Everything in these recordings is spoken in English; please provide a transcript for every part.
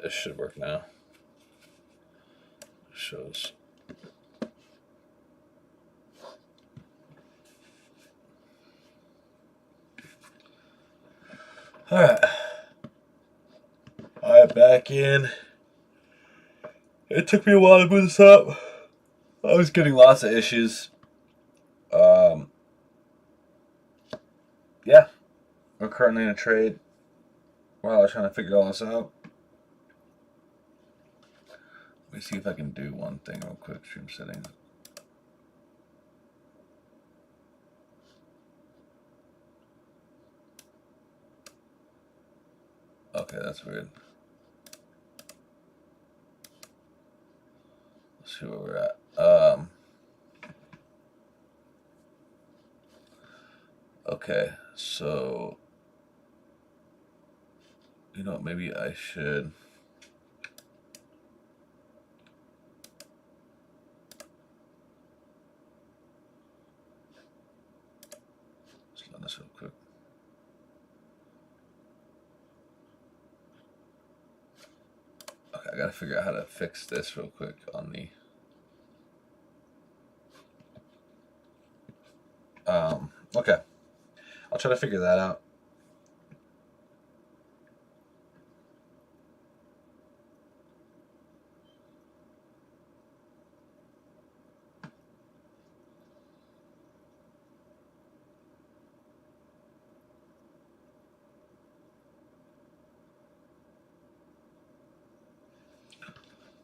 It should work now. Shows. Alright. Alright, back in. It took me a while to move this up. I was getting lots of issues. Yeah. We're currently in a trade while I was trying to figure all this out. Let me see if I can do one thing real quick. Stream settings. Okay, that's weird. Let's see where we're at. Okay, so you know, maybe I should. Let's run this real quick. Okay, I gotta figure out how to fix this real quick on the. Okay, I'll try to figure that out.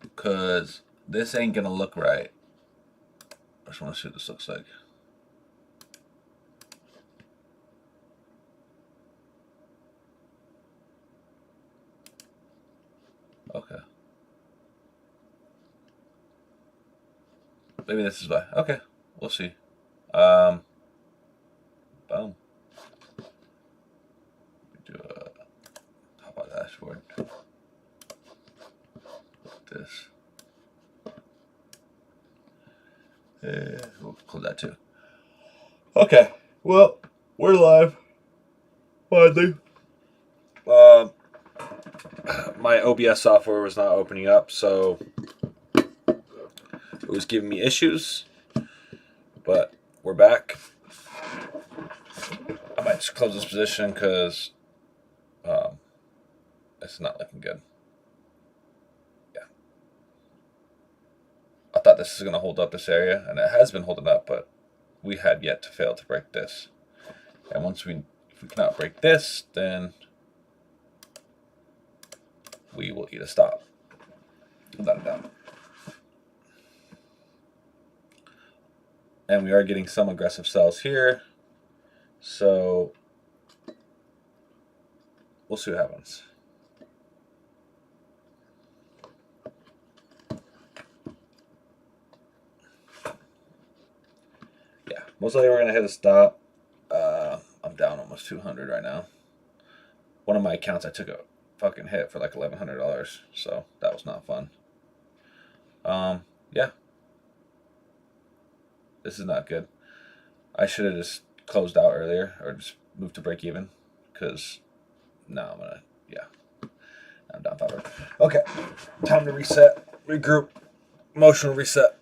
Because this ain't gonna look right. I just want to see what this looks like. Okay. Maybe this is why. Okay, we'll see. Boom. Do a how about dashboard? This. We'll close that too. Okay. Well, we're live. Finally. My OBS software was not opening up, so it was giving me issues. But we're back. I might just close this position because it's not looking good. Yeah. I thought this was going to hold up this area, and it has been holding up, but we had yet to fail to break this. And if we cannot break this, then we will eat a stop. Without a doubt. And we are getting some aggressive sells here. So we'll see what happens. Yeah, most likely we're going to hit a stop. I'm down almost 200 right now. One of my accounts I took a fucking hit for like $1,100, so that was not fun. Yeah. This is not good. I should have just closed out earlier or just moved to break even because now I'm down 500. Okay, time to reset, regroup, emotional reset.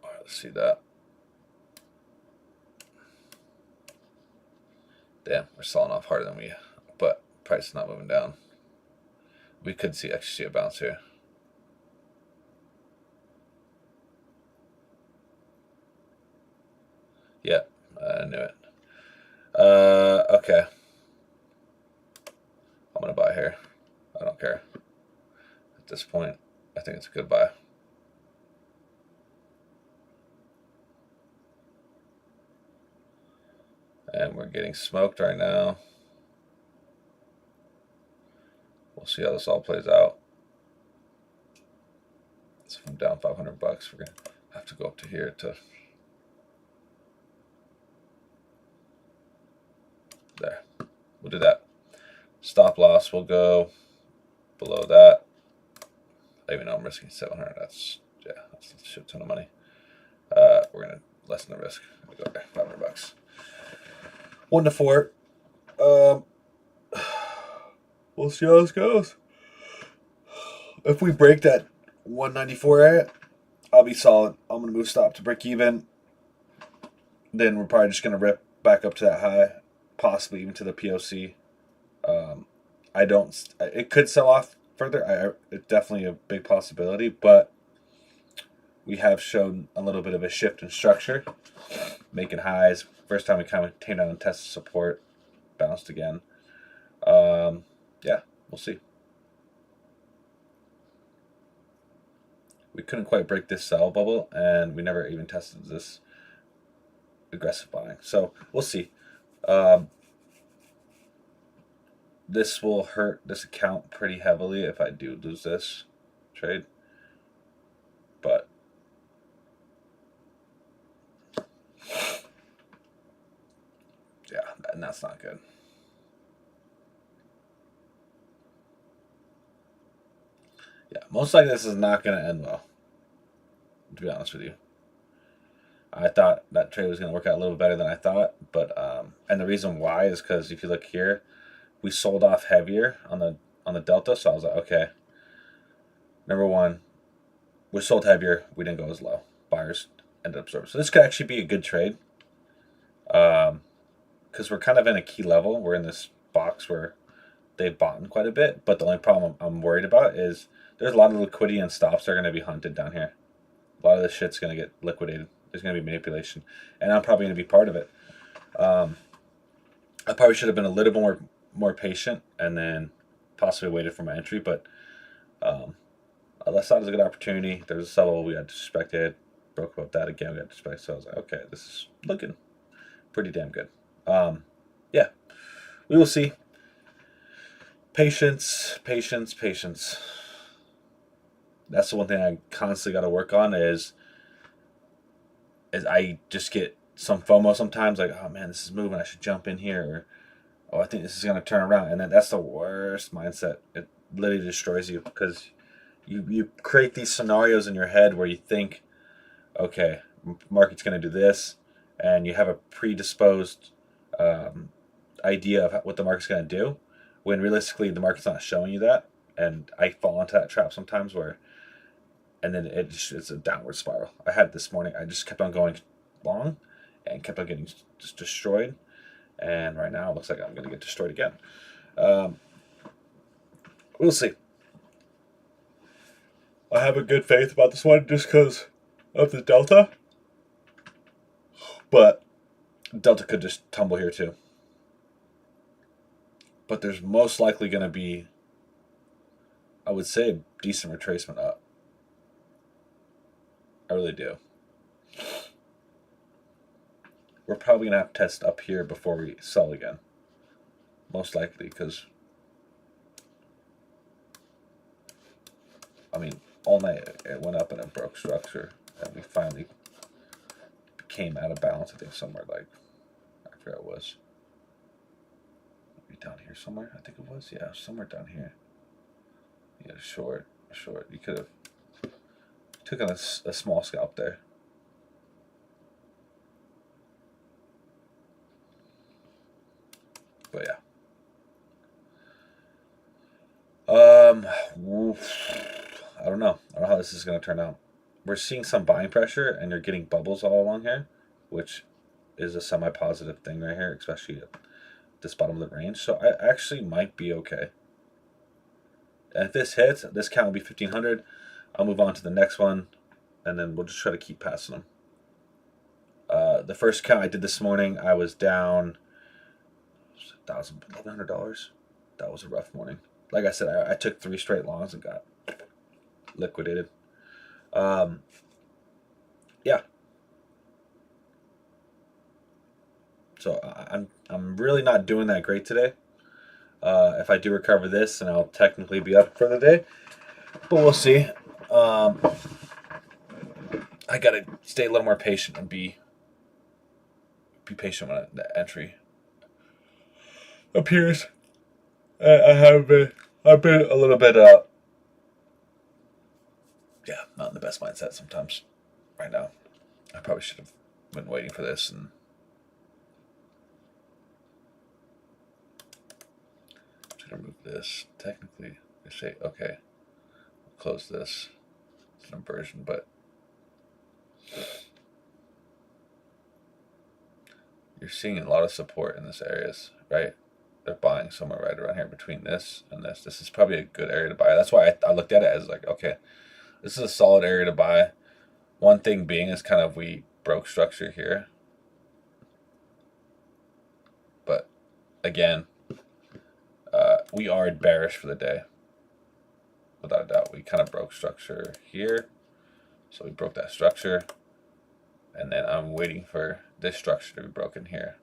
All right, let's see that. Damn, we're selling off harder than but price is not moving down. We could actually see a bounce here. Yeah, I knew it. Okay. I'm gonna buy here. I don't care. At this point, I think it's a good buy. And we're getting smoked right now. We'll see how this all plays out. So if I'm down $500, we're gonna have to go up to here to there. We'll do that. Stop loss will go below that. Even though I'm risking 700, that's a shit ton of money. We're gonna lessen the risk. Go there, $500. 1 to 4. Um, we'll see how this goes. If we break that 194 area, I'll be solid. I'm gonna move stop to break even. Then we're probably just gonna rip back up to that high, possibly even to the POC. I don't. It could sell off further. It's definitely a big possibility, but we have shown a little bit of a shift in structure, making highs. First time we kind of came down and tested support, bounced again. Yeah, we'll see. We couldn't quite break this sell bubble, and we never even tested this aggressive buying. So we'll see. This will hurt this account pretty heavily if I do lose this trade. But yeah, and that's not good. Yeah, most likely this is not going to end well, to be honest with you. I thought that trade was going to work out a little better than I thought, but and the reason why is because if you look here, we sold off heavier on the delta, so I was like, okay. Number one, we sold heavier, we didn't go as low. Buyers ended up absorbing. So this could actually be a good trade, because we're kind of in a key level. We're in this box where they've bought quite a bit, but the only problem I'm worried about is there's a lot of liquidity and stops that are going to be hunted down here. A lot of this shit's going to get liquidated. There's going to be manipulation, and I'm probably going to be part of it. I probably should have been a little bit more patient and then possibly waited for my entry, but I thought it was a good opportunity. There's a sell we got disrespected, broke about that again. We got disrespected, so I was like, okay, this is looking pretty damn good. Yeah, we will see. Patience, patience, patience. That's the one thing I constantly got to work on is I just get some FOMO sometimes, like, oh man, this is moving, I should jump in here, or oh, I think this is going to turn around, and that's the worst mindset. It literally destroys you because you create these scenarios in your head where you think, okay, market's going to do this, and you have a predisposed idea of what the market's going to do, when realistically the market's not showing you that, and I fall into that trap sometimes where, and then it's a downward spiral. I had this morning, I just kept on going long and kept on getting just destroyed, and right now it looks like I'm going to get destroyed again. We'll see. I have a good faith about this one just because of the delta, but delta could just tumble here too. But there's most likely going to be, I would say, a decent retracement up. I really do. We're probably going to have to test up here before we sell again. Most likely, because, I mean, all night it went up and it broke structure. And we finally came out of balance, I think, somewhere like, I forgot what it was. Maybe down here somewhere, I think it was. Yeah, somewhere down here. Yeah, short. You could have took on a small scalp there. But yeah. I don't know. I don't know how this is going to turn out. We're seeing some buying pressure, and you're getting bubbles all along here, which is a semi-positive thing right here, especially at this bottom of the range. So I actually might be okay. And if this hits, this count will be 1,500. I'll move on to the next one, and then we'll just try to keep passing them. The first count I did this morning, I was down $1,100. That was a rough morning. Like I said, I took 3 straight longs and got liquidated. Yeah. So I'm really not doing that great today. If I do recover this, then I'll technically be up for the day. But we'll see. I gotta stay a little more patient and be patient when the entry appears. I've been a little bit not in the best mindset sometimes right now. I probably should have been waiting for this and should remove this. Technically, I say okay. We'll close this. It's an inversion, but you're seeing a lot of support in this areas, right? They're buying somewhere right around here between this and this. This is probably a good area to buy. That's why I looked at it as like, okay, this is a solid area to buy. One thing being is kind of we broke structure here. But again, we are bearish for the day. Without a doubt, we kind of broke structure here. So we broke that structure. And then I'm waiting for this structure to be broken here.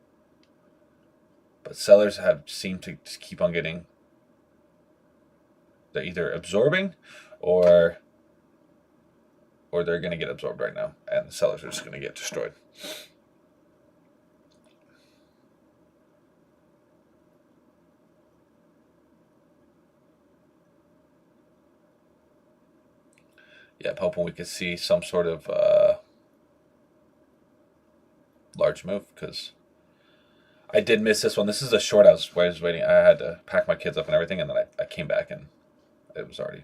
But sellers have seemed to just keep on getting, they're either absorbing or they're going to get absorbed right now. And the sellers are just going to get destroyed. Yeah, I'm hoping we could see some sort of large move because I did miss this one. This is a short I was waiting. I had to pack my kids up and everything, and then I came back and it was already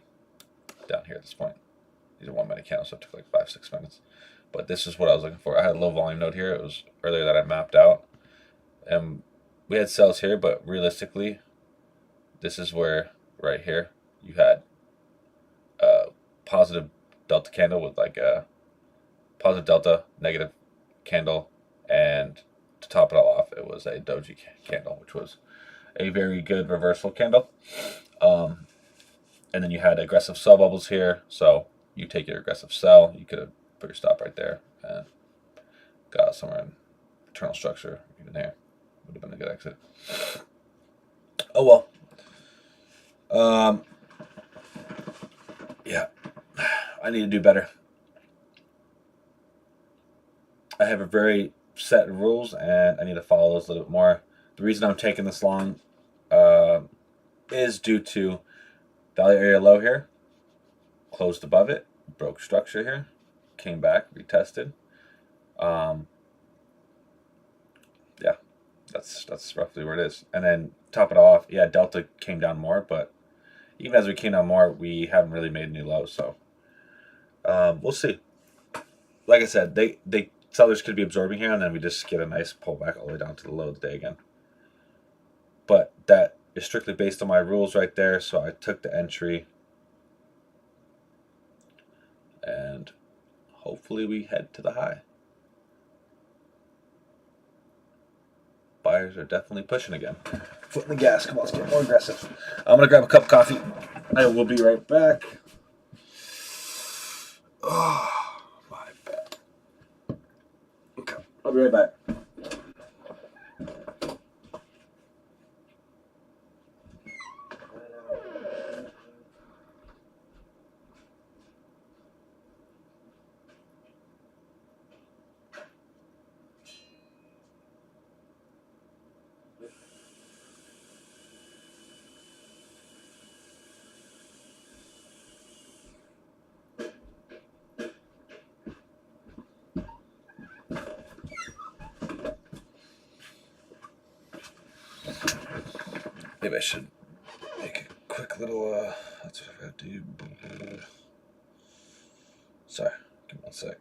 down here at this point. These are 1 minute candles, so it took like 5-6 minutes. But this is what I was looking for. I had a low volume node here. It was earlier that I mapped out. And we had sells here, but realistically, this is where, right here, you had a positive delta candle with like a positive delta, negative candle, and to top it all off, it was a doji candle, which was a very good reversal candle. And then you had aggressive sell bubbles here, so you take your aggressive sell, you could have put your stop right there and got out somewhere in internal structure, even there. Would have been a good exit. Oh well. Yeah, I need to do better. I have a very set rules, and I need to follow those a little bit more. The reason I'm taking this long is due to value area low here, closed above it, broke structure here, came back, retested. Yeah, that's roughly where it is. And then top it off, yeah, delta came down more, but even as we came down more, we haven't really made new lows. So we'll see. Like I said, they sellers could be absorbing here, and then we just get a nice pullback all the way down to the low of the day again. But that is strictly based on my rules right there. So I took the entry, and hopefully we head to the high. Buyers are definitely pushing again. Foot in the gas. Come on, let's get more aggressive. I'm going to grab a cup of coffee. I will be right back. Oh, my bad. Okay, I'll be right back. Maybe I should make a quick little, that's what I gotta do. Sorry, give me 1 sec.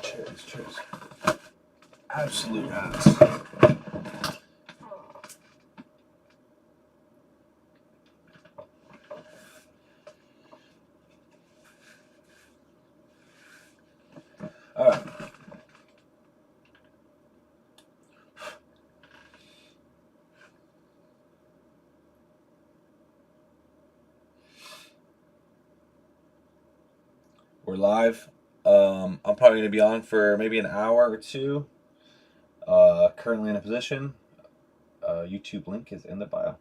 Cheers. Absolute ass. All right. We're live. I'm probably going to be on for maybe an hour or two. Currently in a position. YouTube link is in the bio.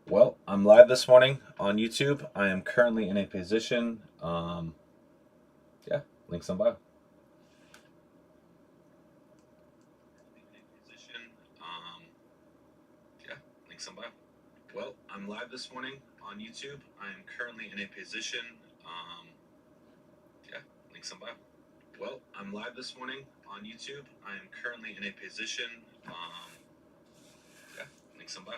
Well, I'm live this morning on YouTube. I am currently in a position. Yeah, links on bio. Yeah, links on bio. Well, I'm live this morning on YouTube. I am currently in a position. Yeah, links on bio. Well, I'm live this morning on YouTube. I am currently in a position. Yeah, links on bio.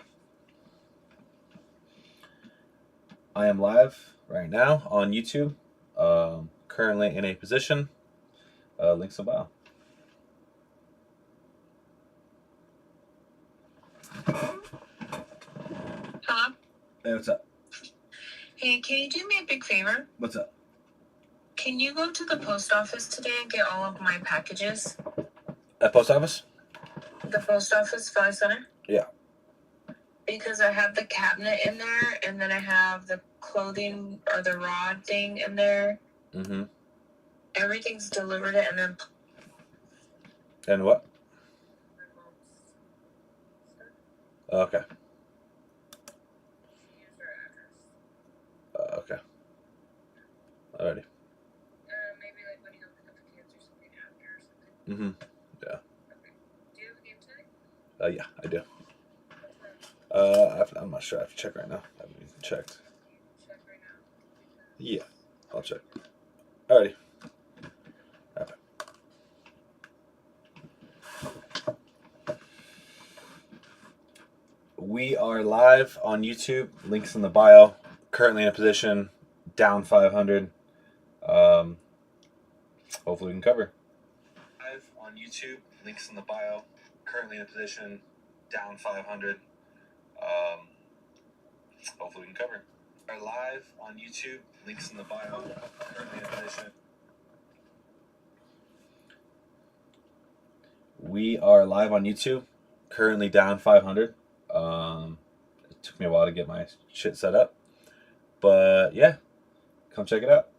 I am live right now on YouTube. Currently in a position. Links in bio. Hello? Hey, what's up? Hey, can you do me a big favor? What's up? Can you go to the post office today and get all of my packages? At post office? The post office, Valley Center? Yeah. Because I have the cabinet in there, and then I have the clothing or the rod thing in there. Mm-hmm. Everything's delivered it, and then... And what? Okay. Okay. Alrighty. Maybe like when you go pick up the kids or something after or something. Mm-hmm. Yeah. Okay. Do you have a game tonight? Yeah, I do. I'm not sure. I have to check right now. I haven't even checked. Check right now. Yeah, I'll check. Alrighty. Okay. We are live on YouTube. Links in the bio. Currently in a position down 500. Hopefully we can cover. Live on YouTube. Links in the bio. Currently in a position down 500. Hopefully we can cover. We are live on YouTube. Links in the bio. Currently in a position. We are live on YouTube. Currently down 500. It took me a while to get my shit set up, but yeah, come check it out.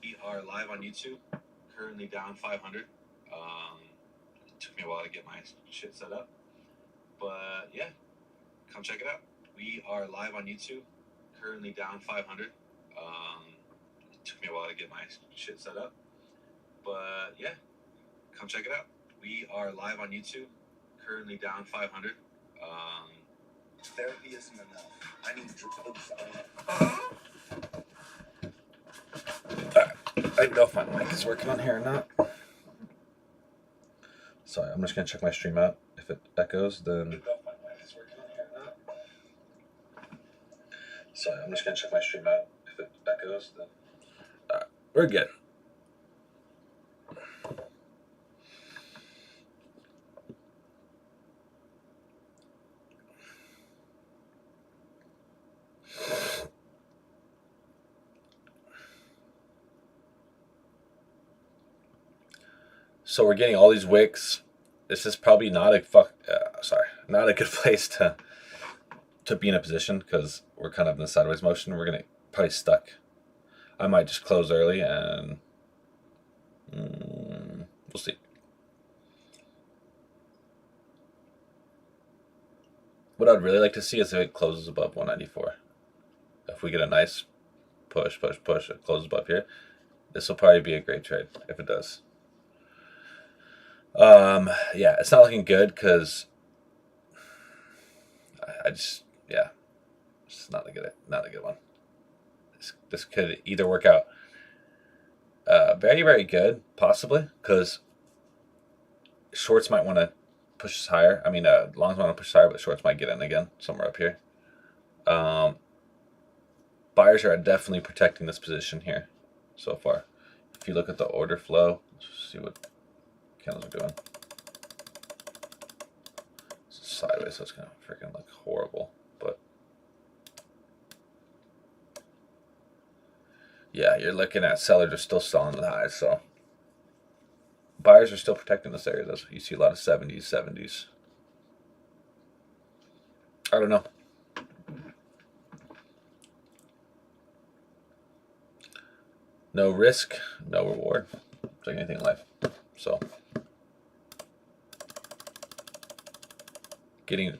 We are live on YouTube. Currently down 500. It took me a while to get my shit set up, but yeah, come check it out. We are live on YouTube. Currently down 500. It took me a while to get my shit set up, but yeah, come check it out. We are live on YouTube. Currently down 500. Therapy isn't enough. I need drugs. I don't know if my mic is working on here or not. Sorry, I'm just gonna check my stream out. If it echoes, then. Sorry, I'm just gonna check my stream out. If it echoes, then. We're good. So we're getting all these wicks. This is probably not not a good place to be in a position because we're kind of in a sideways motion. We're gonna probably stuck. I might just close early and we'll see. What I'd really like to see is if it closes above 194. If we get a nice push, it closes above here. This will probably be a great trade if it does. Yeah, it's not looking good because it's not a good one. This could either work out very, very good, possibly, because shorts might want to push us higher. I mean, longs want to push higher, but shorts might get in again somewhere up here. Buyers are definitely protecting this position here so far. If you look at the order flow, let's see what candles are doing. It's sideways, so it's gonna freaking look horrible. But yeah, you're looking at sellers are still selling the highs, so buyers are still protecting this area. You see a lot of 70s, 70s. I don't know. No risk, no reward. It's like anything in life. So,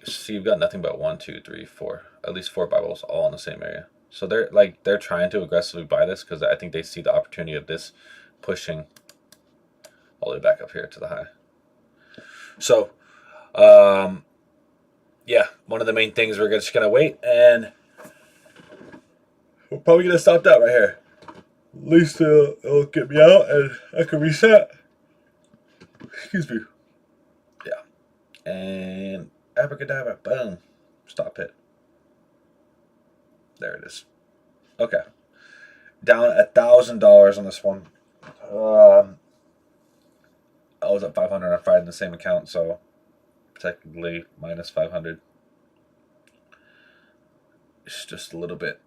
see, you've got nothing but 1, 2, 3, 4, at least 4 Bibles all in the same area. So they're trying to aggressively buy this because I think they see the opportunity of this pushing all the way back up here to the high. So, yeah, one of the main things we're just gonna wait, and we're probably gonna stop that right here. At least it'll get me out, and I can reset. Excuse me. Yeah, and abracadabra, boom, stop it. There it is. Okay, down $1,000 on this one. I was at 500 on Friday in the same account, so technically minus 500. It's just a little bit.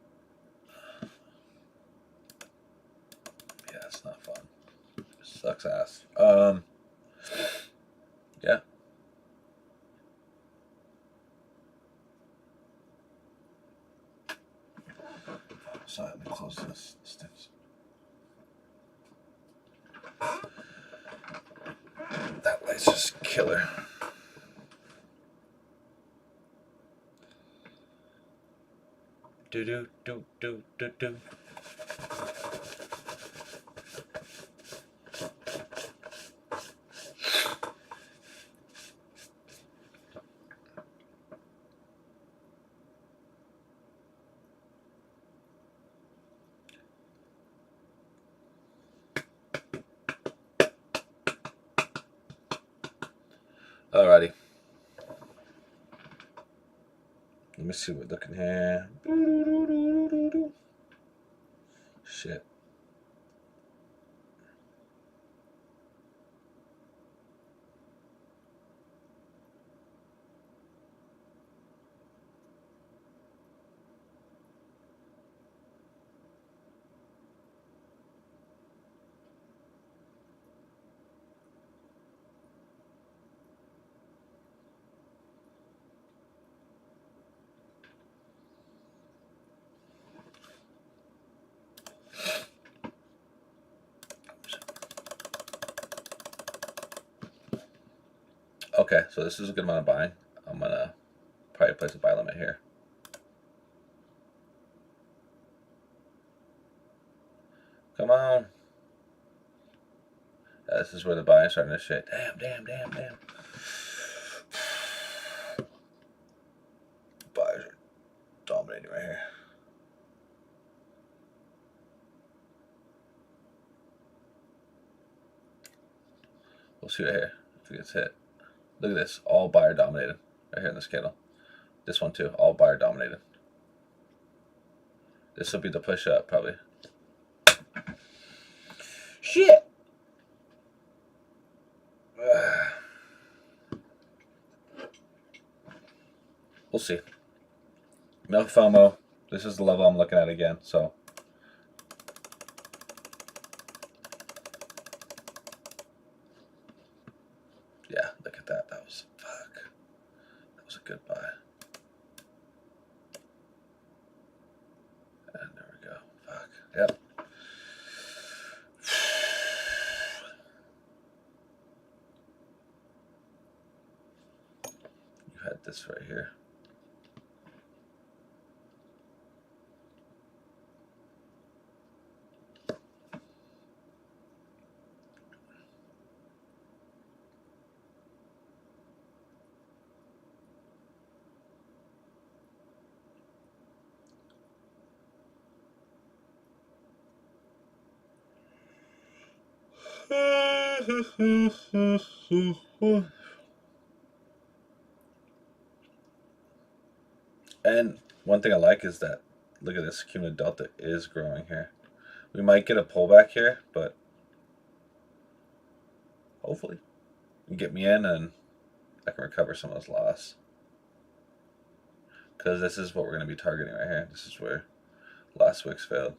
Yeah, it's not fun. It sucks ass. Yeah. So let me close this. That light's just killer. Do. Alrighty. Let me see what we're looking here. Shit. Okay, so this is a good amount of buying. I'm gonna probably place a buy limit here. Come on. Yeah, this is where the buying starting to shit. Damn. Buyers are dominating right here. We'll see right here if it gets hit. Look at this, all buyer dominated right here in this candle. This one too, all buyer dominated. This will be the push up probably. Shit. We'll see. No FOMO. This is the level I'm looking at again. So. Yeah, look at that. That was fuck. That was a good buy. And there we go. Fuck. Yep. You had this right here. And one thing I like is that, look at this, cumulative delta is growing here. We might get a pullback here, but hopefully you get me in and I can recover some of this loss. Because this is what we're going to be targeting right here. This is where last wicks failed.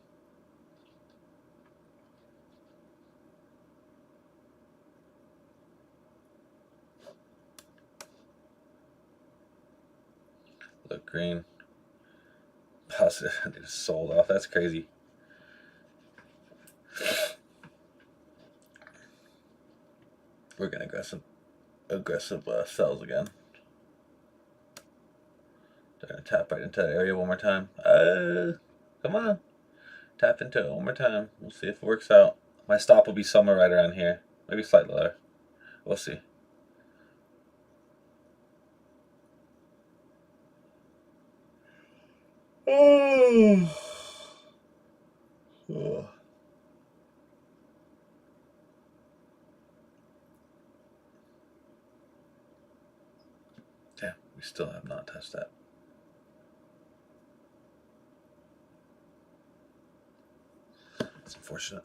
Look green. Positive. They just sold off. That's crazy. We're gonna aggressive sells again. They're gonna tap right into that area one more time. Come on, tap into it one more time. We'll see if it works out. My stop will be somewhere right around here, maybe slightly lower. We'll see. Oh. Damn, we still have not touched that. It's unfortunate.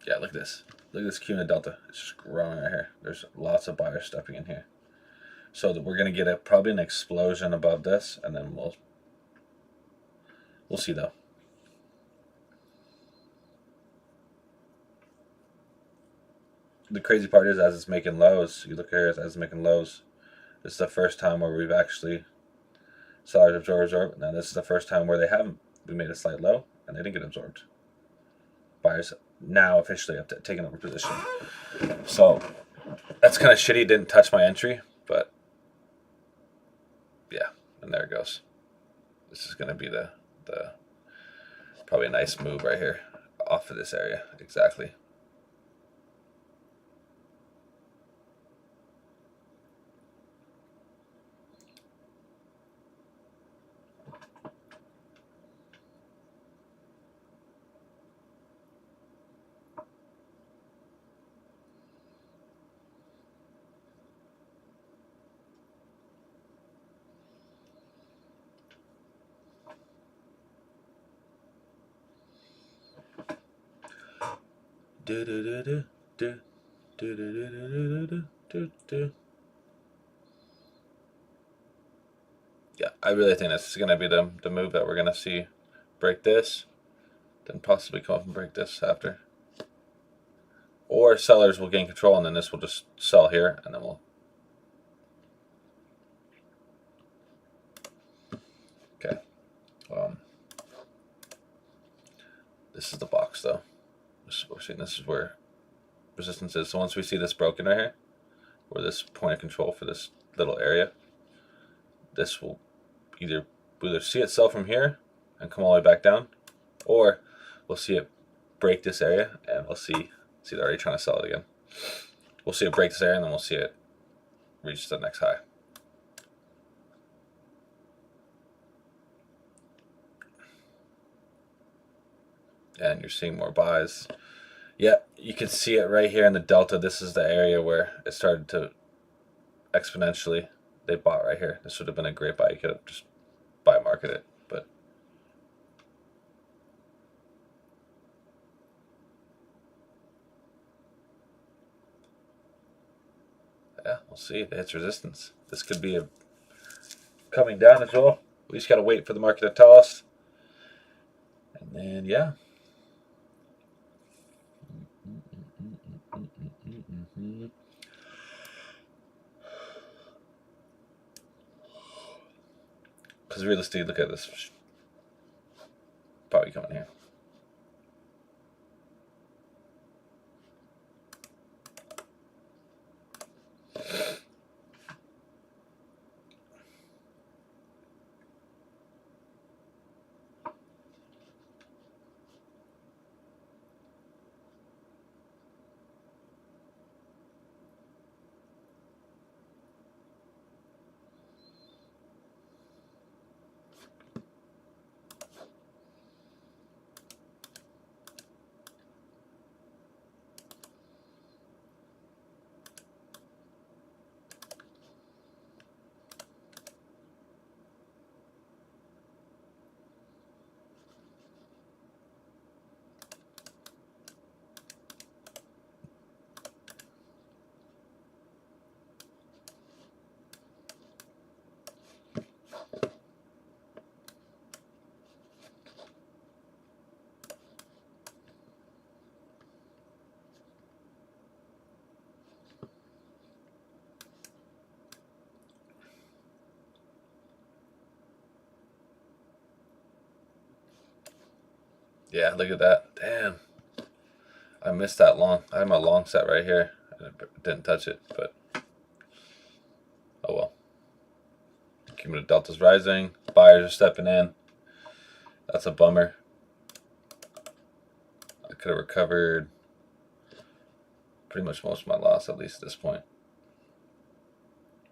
Yeah, look at this. Look at this Q in the delta. It's just growing right here. There's lots of buyers stepping in here. So that we're gonna get probably an explosion above this, and then we'll see though. The crazy part is, as it's making lows, you look here as it's making lows. This is the first time where we've actually sellers absorbed. Now this is the first time where they haven't. We made a slight low and they didn't get absorbed. Buyers now officially have taken over position. So that's kind of shitty. Didn't touch my entry, but yeah, and there it goes. This is going to be the probably a nice move right here off of this area. Exactly. Do do do do do do do do do do do. Yeah, I really think this is going to be the move that we're going to see break this, then possibly come up and break this after. Or sellers will gain control, and then this will just sell here, and then we'll. Okay. This is the box, though. We're seeing this is where resistance is. So once we see this broken right here, or this point of control for this little area, this will either see it sell from here and come all the way back down, or we'll see it break this area, and we'll see they're already trying to sell it again. We'll see it break this area, and then we'll see it reach the next high. And you're seeing more buys. Yeah, you can see it right here in the delta. This is the area where it started to exponentially. They bought right here. This would have been a great buy. You could have just buy market it, but yeah, we'll see. It hits resistance. This could be coming down as well. We just got to wait for the market to tell us. And then, yeah. Because realistically, look at this. Probably coming here. Yeah, look at that. Damn. I missed that long. I had my long set right here. I didn't touch it, but oh well. Cumulative delta's rising. Buyers are stepping in. That's a bummer. I could have recovered pretty much most of my loss, at least at this point.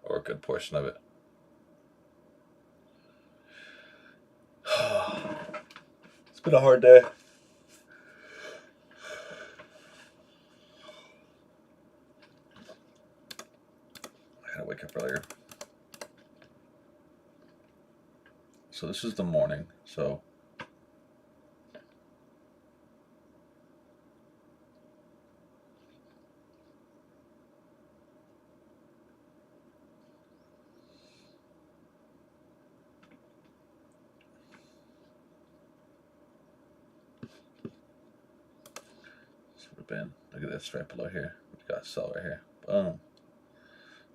Or a good portion of it. It's been a hard day. I had to wake up earlier. So this is the morning. So this would have been, look at this right below here. We got a sell right here. Boom.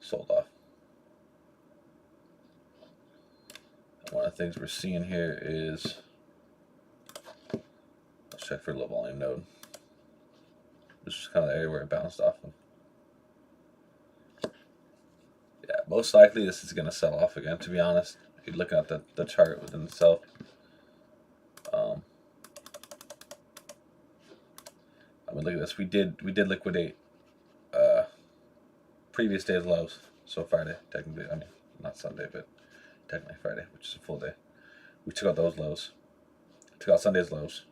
Sold off. And one of the things we're seeing here is, let's check for low volume node. This is kind of the area where it bounced off of. Yeah, most likely this is going to sell off again, to be honest. If you're looking at the chart within itself. I mean, look at this. We did liquidate previous day's lows. So Friday, technically. I mean, not Sunday, but technically Friday, which is a full day. We took out those lows. Took out Sunday's lows.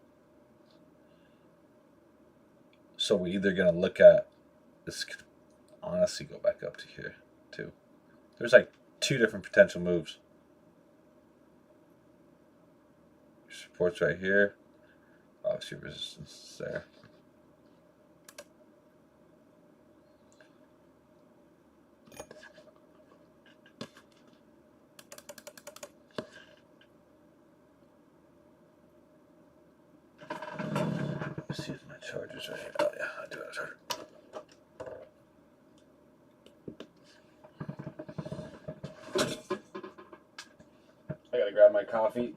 So we're either going to look at, this could honestly go back up to here, too. There's like two different potential moves. Support's right here. Obviously resistance is there. Let's see if my charger's right here. Oh yeah, I do have a charger. I gotta grab my coffee.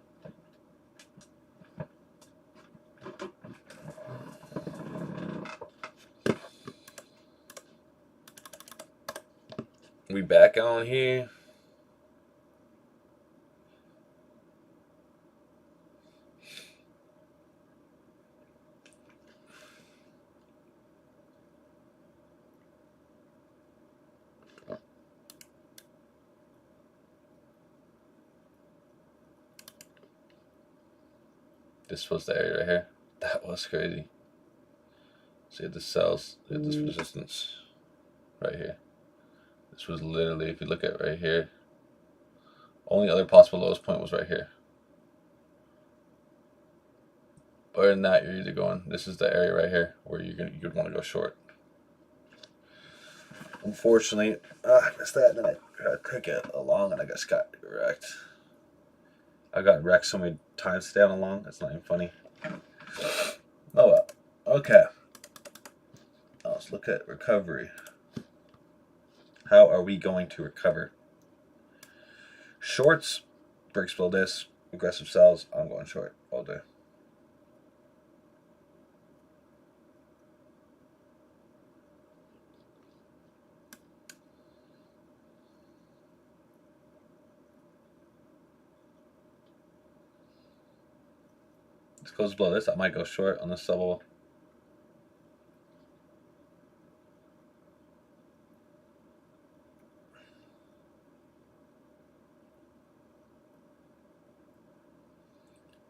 We back on here. This was the area right here. That was crazy. See this sells, this resistance right here. This was literally, if you look at right here, only other possible lowest point was right here. Other than that, you're either going, this is the area right here where you'd want to go short. Unfortunately, I missed that, and then I tried to take it along, and I just got wrecked. I got wrecked so many times today on a long, that's not even funny. Oh well. Okay. Let's look at recovery. How are we going to recover? Shorts, breaks below this, aggressive sells, I'm going short all day. This goes below this, I might go short on this level.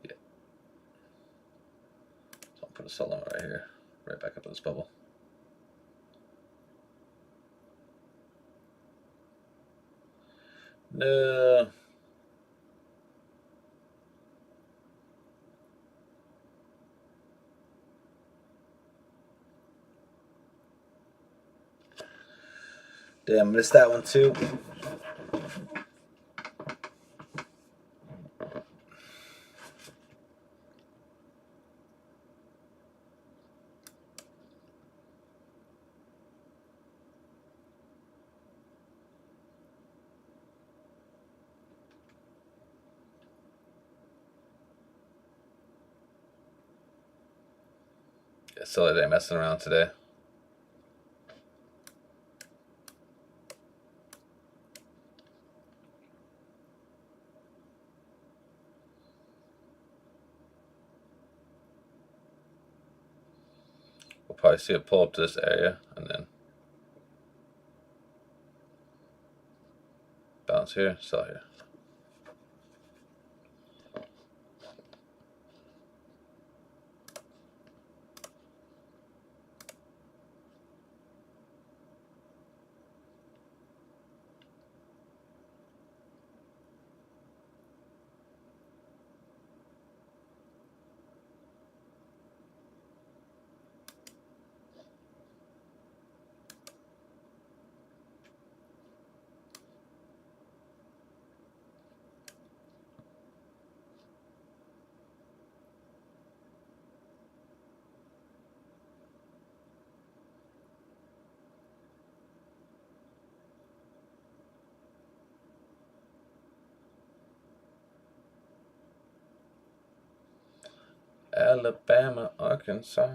Yeah. So I'll put a sell limit right here, right back up to this bubble. No. Damn, missed that one too. Yeah, silly day messing around today. We'll probably see it pull up to this area and then bounce here, sell here. Alabama, Arkansas.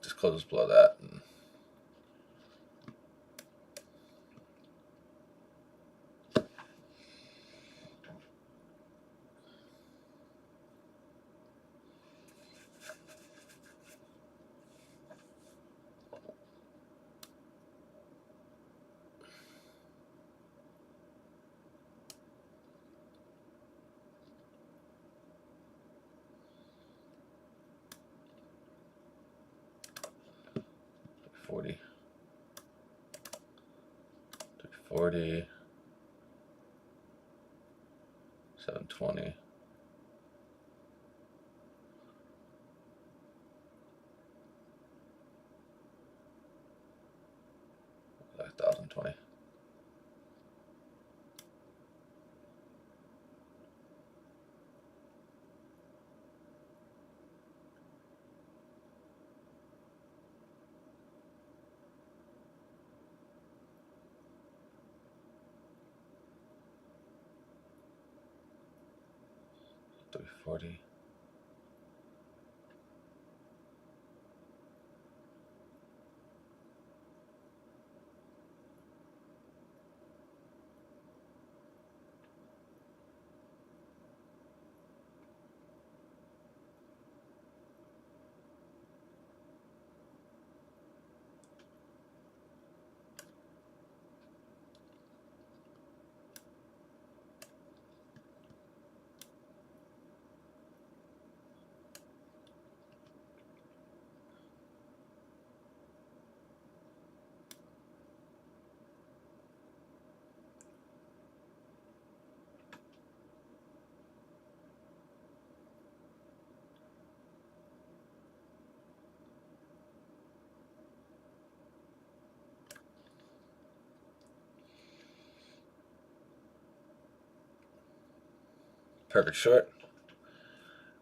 Just close below that. And $40, $40, $720. Like 1,020. $340. Perfect short.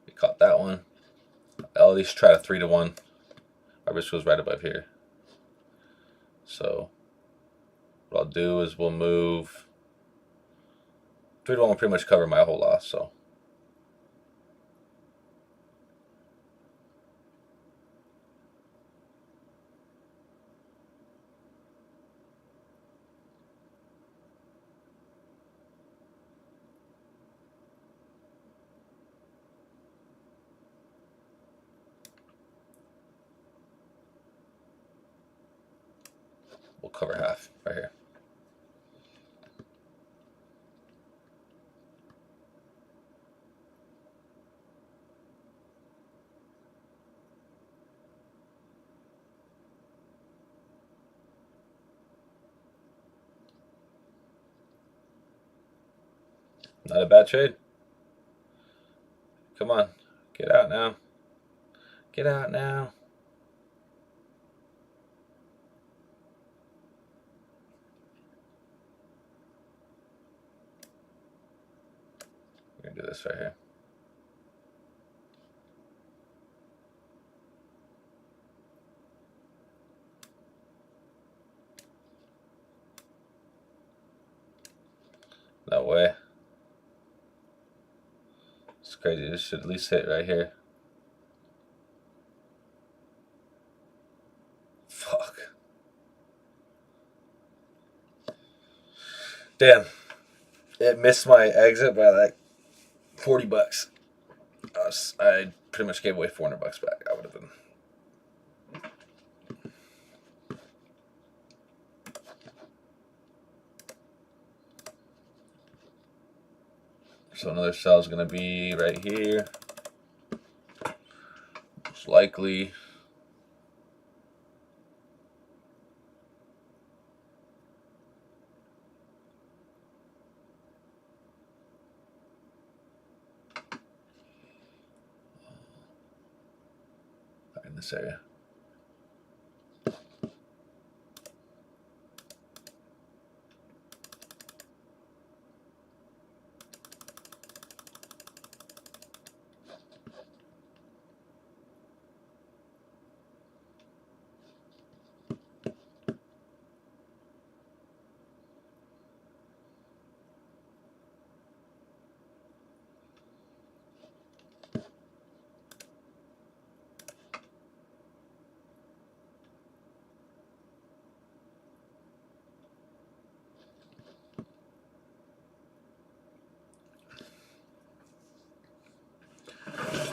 We caught that one. I'll at least try a 3-to-1. Our risk was right above here. So what I'll do is we'll move 3-to-1 will pretty much cover my whole loss. So we'll cover half right here. Not a bad trade. Come on, get out now. Get out now. We're gonna do this right here. No way. It's crazy. This should at least hit right here. Fuck. Damn. It missed my exit by like $40. I pretty much gave away $400 back. I would have been. So another sell is going to be right here. Most likely. In this area.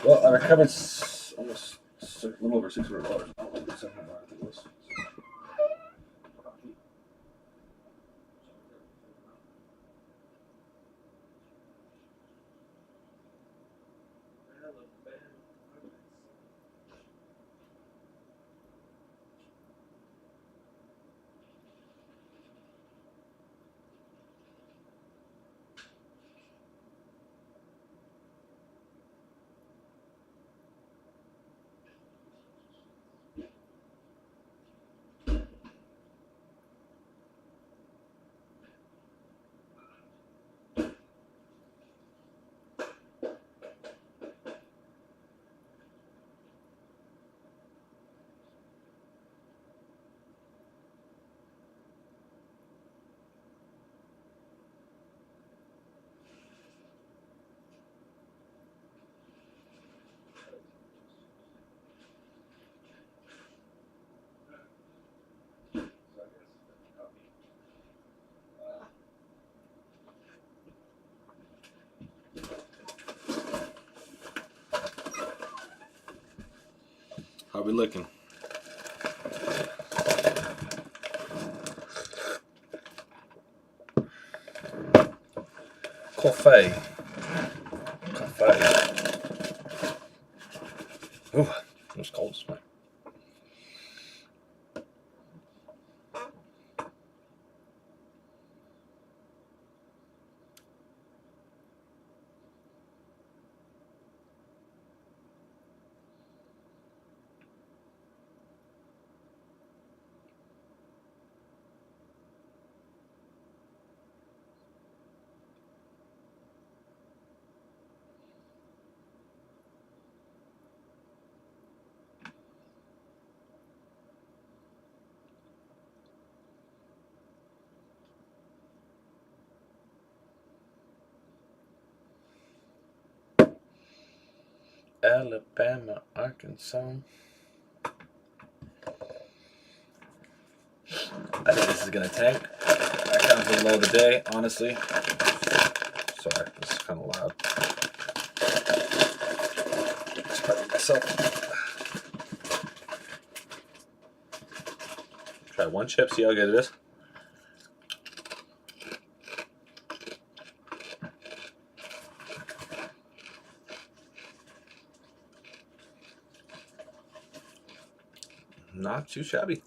Well, I recovered almost a little over $600. $700, I think it was. How we looking? Coffee. Ooh, it was cold this morning. Alabama, Arkansas. I think this is going to tank. I kind of low of the day, honestly. Sorry, this is kind of loud. Pardon myself. Try one chip, see how good it is. Not too shabby.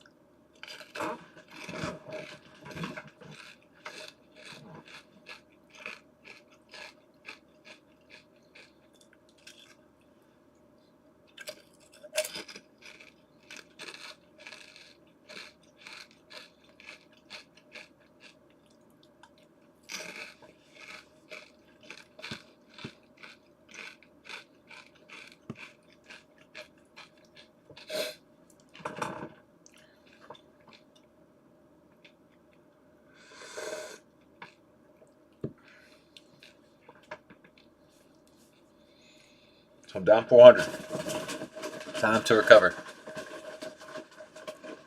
So I'm down 400. Time to recover.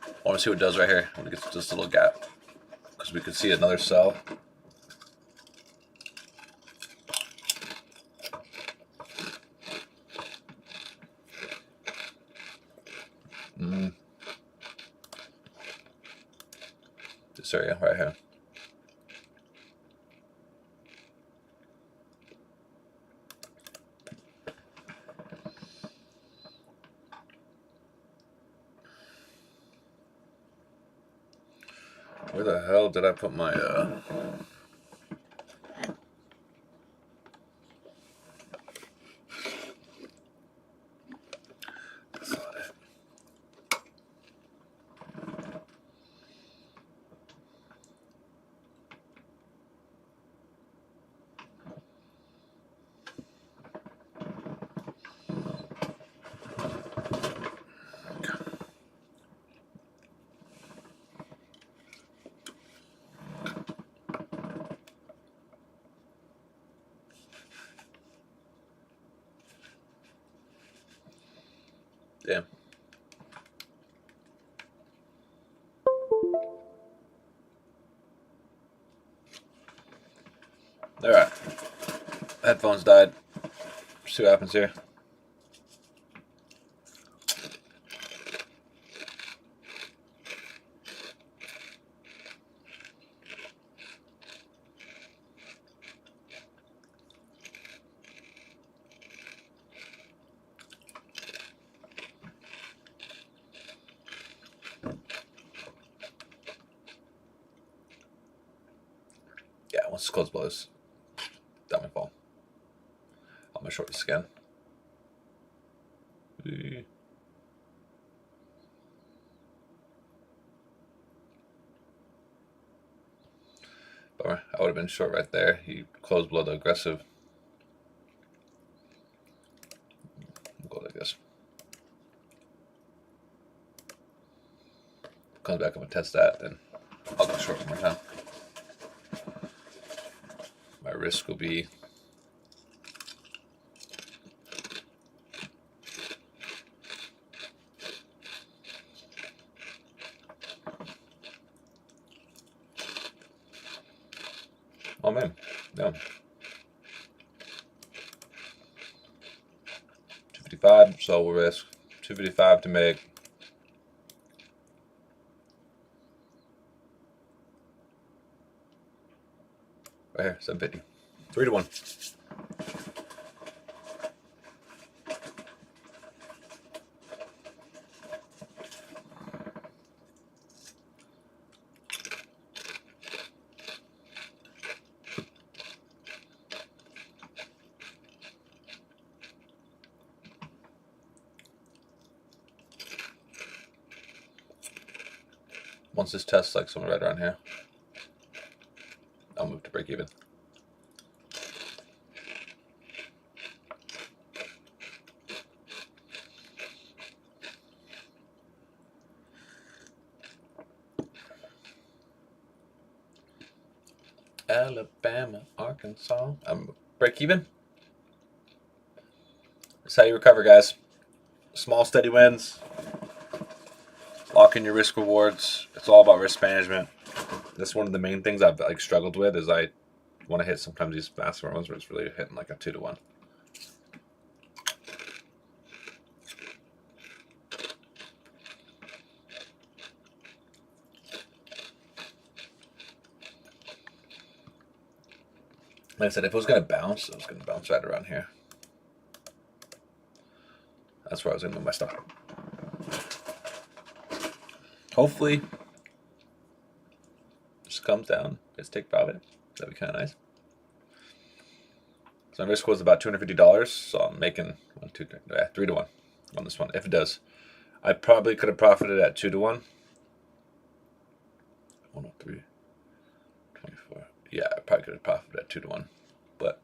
I want to see what it does right here when it gets to this little gap, because we could see another sell. This area right here. Where the hell did I put my that's not it. Damn. Alright. Headphones died. See what happens here. Yeah, once it's closed below this, down my fall. I'm gonna short this again. Bummer. I would have been short right there. He closed below the aggressive. We'll go like this. Comes back up and test that, then I'll go short one more time. My risk will be oh man, no. 255, so we'll risk 255 to make right here, 750. 3 to 1. Once this tests like somewhere right around here, I'll move to break even. Alabama, Arkansas. Break even. That's how you recover, guys. Small, steady wins. Lock in your risk rewards. It's all about risk management. That's one of the main things I've like struggled with. Is I want to hit sometimes these massive ones where it's really hitting like a 2 to 1. Like I said, if it was going to bounce, it was going to bounce right around here. That's where I was going to move my stop. Hopefully, this comes down. Let's take profit. That'd be kind of nice. So my risk was about $250, so I'm making 3 to 1 on this one. If it does, I probably could have profited at 2 to 1. 103, 24. Yeah, I probably could have profited at 2 to 1, but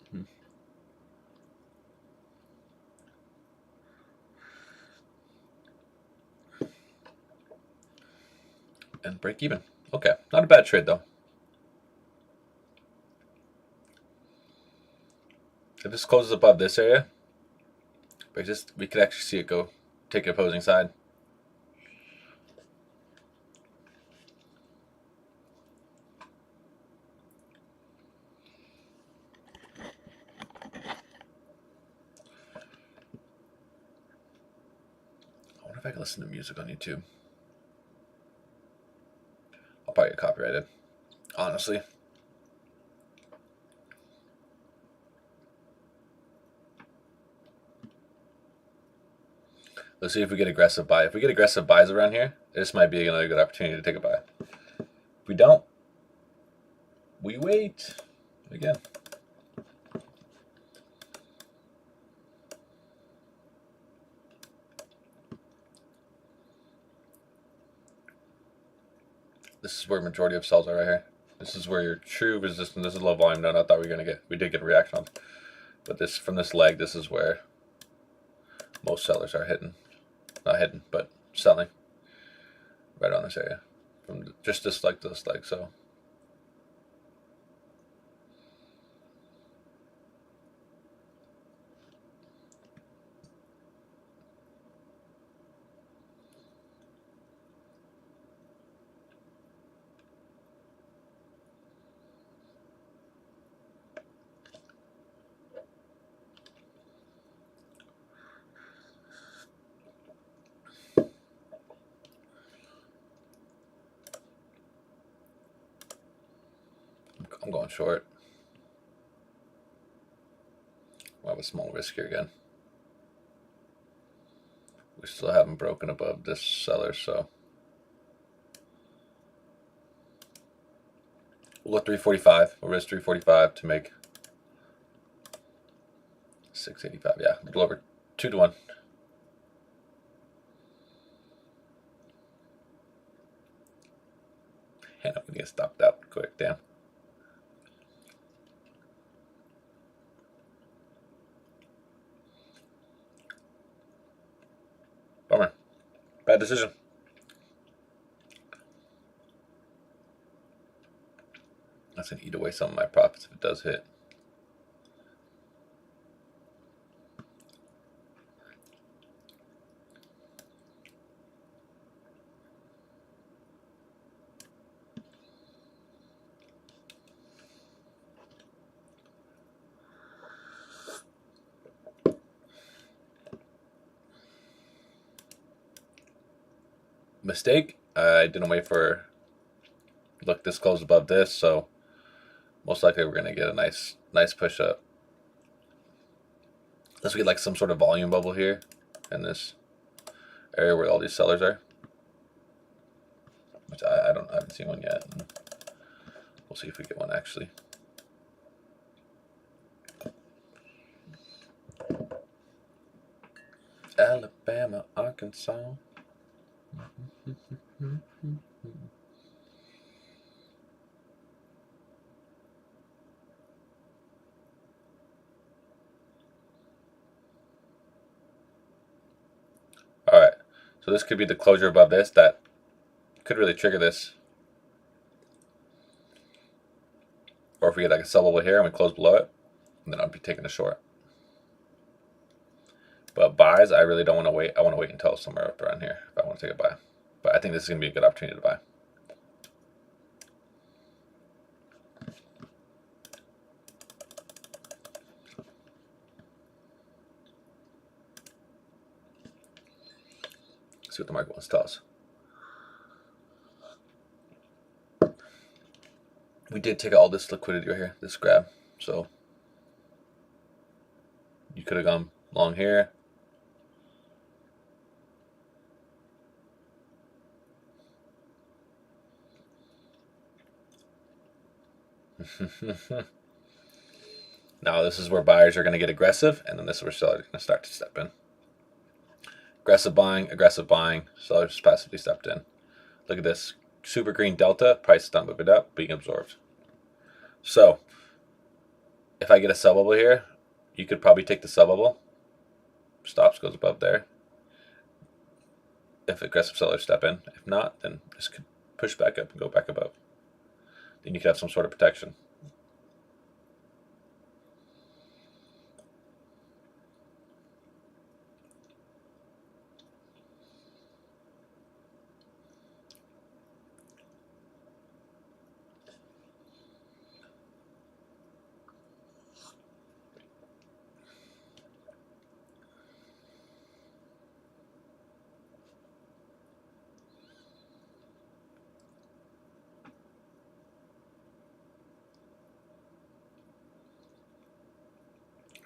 and break even. Okay, not a bad trade though. If this closes above this area, But just we could actually see it go take an opposing side. I wonder if I can listen to music on YouTube. I'll probably get copyrighted, honestly. Let's see if we get aggressive buy. If we get aggressive buys around here, this might be another good opportunity to take a buy. If we don't, we wait. Again. This is where majority of sells are right here. This is where your true resistance. This is low volume. No, I thought we were gonna get. We did get a reaction on, but this from this leg. This is where most sellers are hitting, not hitting, but selling. Right on this area, from just this leg to this leg. So. I'm going short. We'll have a small risk here again. We still haven't broken above this seller, so we'll go 345. We'll risk 345 to make 685. Yeah, a little over 2 to 1. And I'm gonna get stopped out quick. Damn. Bummer. Bad decision. That's gonna eat away some of my profits if it does hit. Mistake. I didn't wait for. Look, this close above this, so most likely we're gonna get a nice push up. Unless we get like some sort of volume bubble here in this area where all these sellers are, which I haven't seen one yet. And we'll see if we get one actually. Alabama, Arkansas. All right, so this could be the closure above this that could really trigger this. Or if we get like a sell over here and we close below it, then I'll be taking a short. But buys, I really don't want to wait. I want to wait until somewhere up around here if I want to take a buy. But I think this is going to be a good opportunity to buy. Let's see what the market wants to tell us. We did take all this liquidity right here, this grab. So you could have gone long here. Now this is where buyers are going to get aggressive, and then this is where sellers are going to start to step in. Aggressive buying, sellers passively stepped in. Look at this. Super green delta, price is not moving up, being absorbed. So if I get a sell bubble here, you could probably take the sell bubble. Stops goes above there. If aggressive sellers step in. If not, then this could push back up and go back above. Then you could have some sort of protection.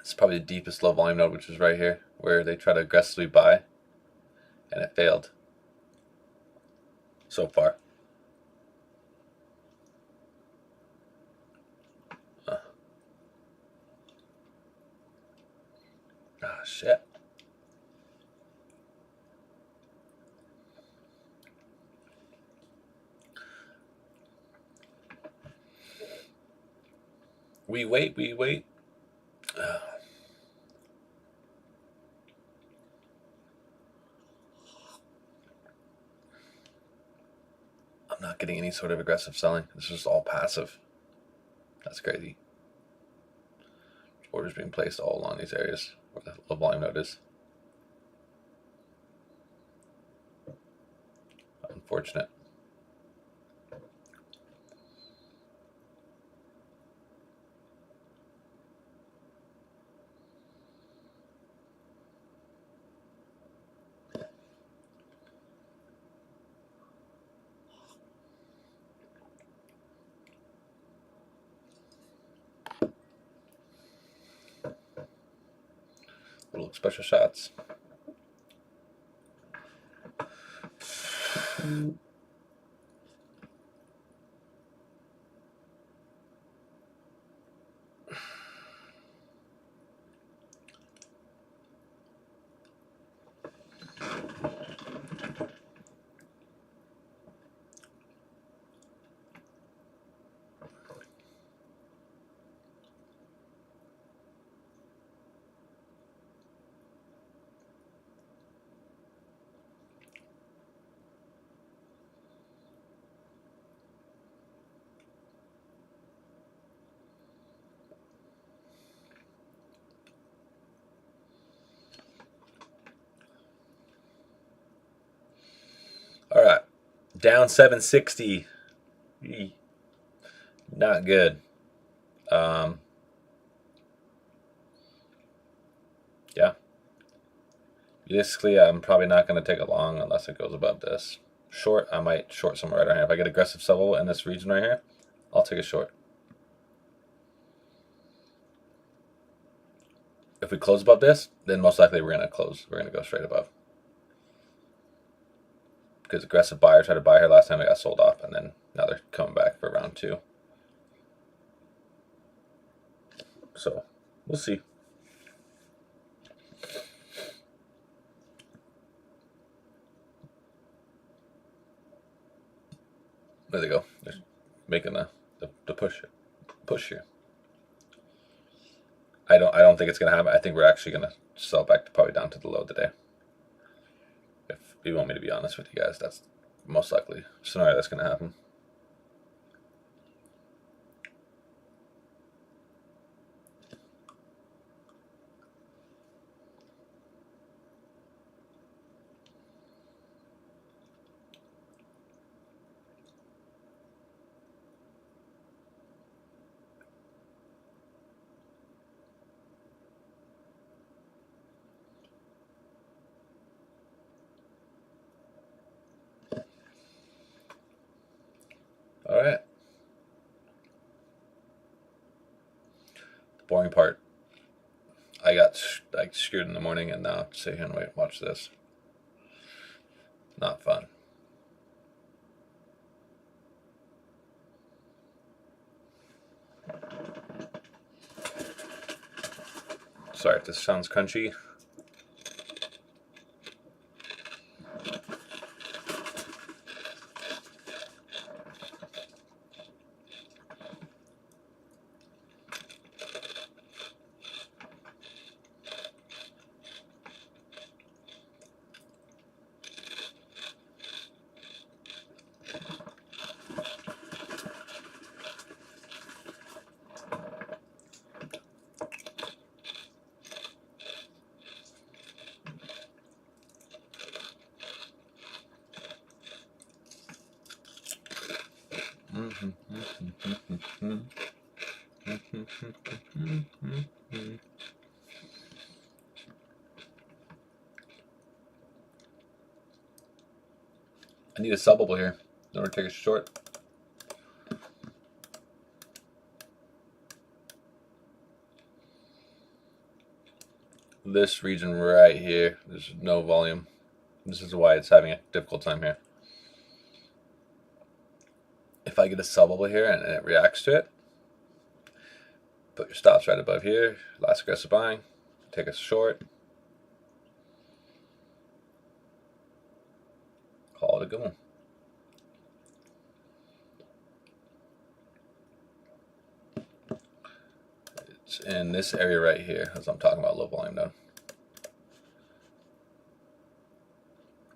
It's probably the deepest low volume node, which is right here, where they try to aggressively buy, and it failed so far. Ah, shit. We wait. I'm not getting any sort of aggressive selling. This is all passive. That's crazy. Orders being placed all along these areas where the low volume node is. Unfortunate. Little special shots. All right, down 760. Not good. Yeah. Basically, I'm probably not going to take it long unless it goes above this. Short, I might short somewhere right around here. If I get aggressive sell in this region right here, I'll take a short. If we close above this, then most likely we're going to close. We're going to go straight above. Because aggressive buyers tried to buy here last time, it got sold off, and then now they're coming back for round 2. So, we'll see. There they go. They're making the push here. I don't think it's gonna happen. I think we're actually gonna sell back to probably down to the low today. If you want me to be honest with you guys, that's most likely scenario that's gonna happen. All right. The boring part. I got like screwed in the morning, and now sit here and wait, watch this. Not fun. Sorry if this sounds crunchy. I need a sell bubble here in order to take a short. this region right here, there's no volume. This is why it's having a difficult time here. If I get a sell bubble here and it reacts to it, put your stops right above here. Last aggressive buying. Take a short. Call it a good one. It's in this area right here, as I'm talking about low volume though.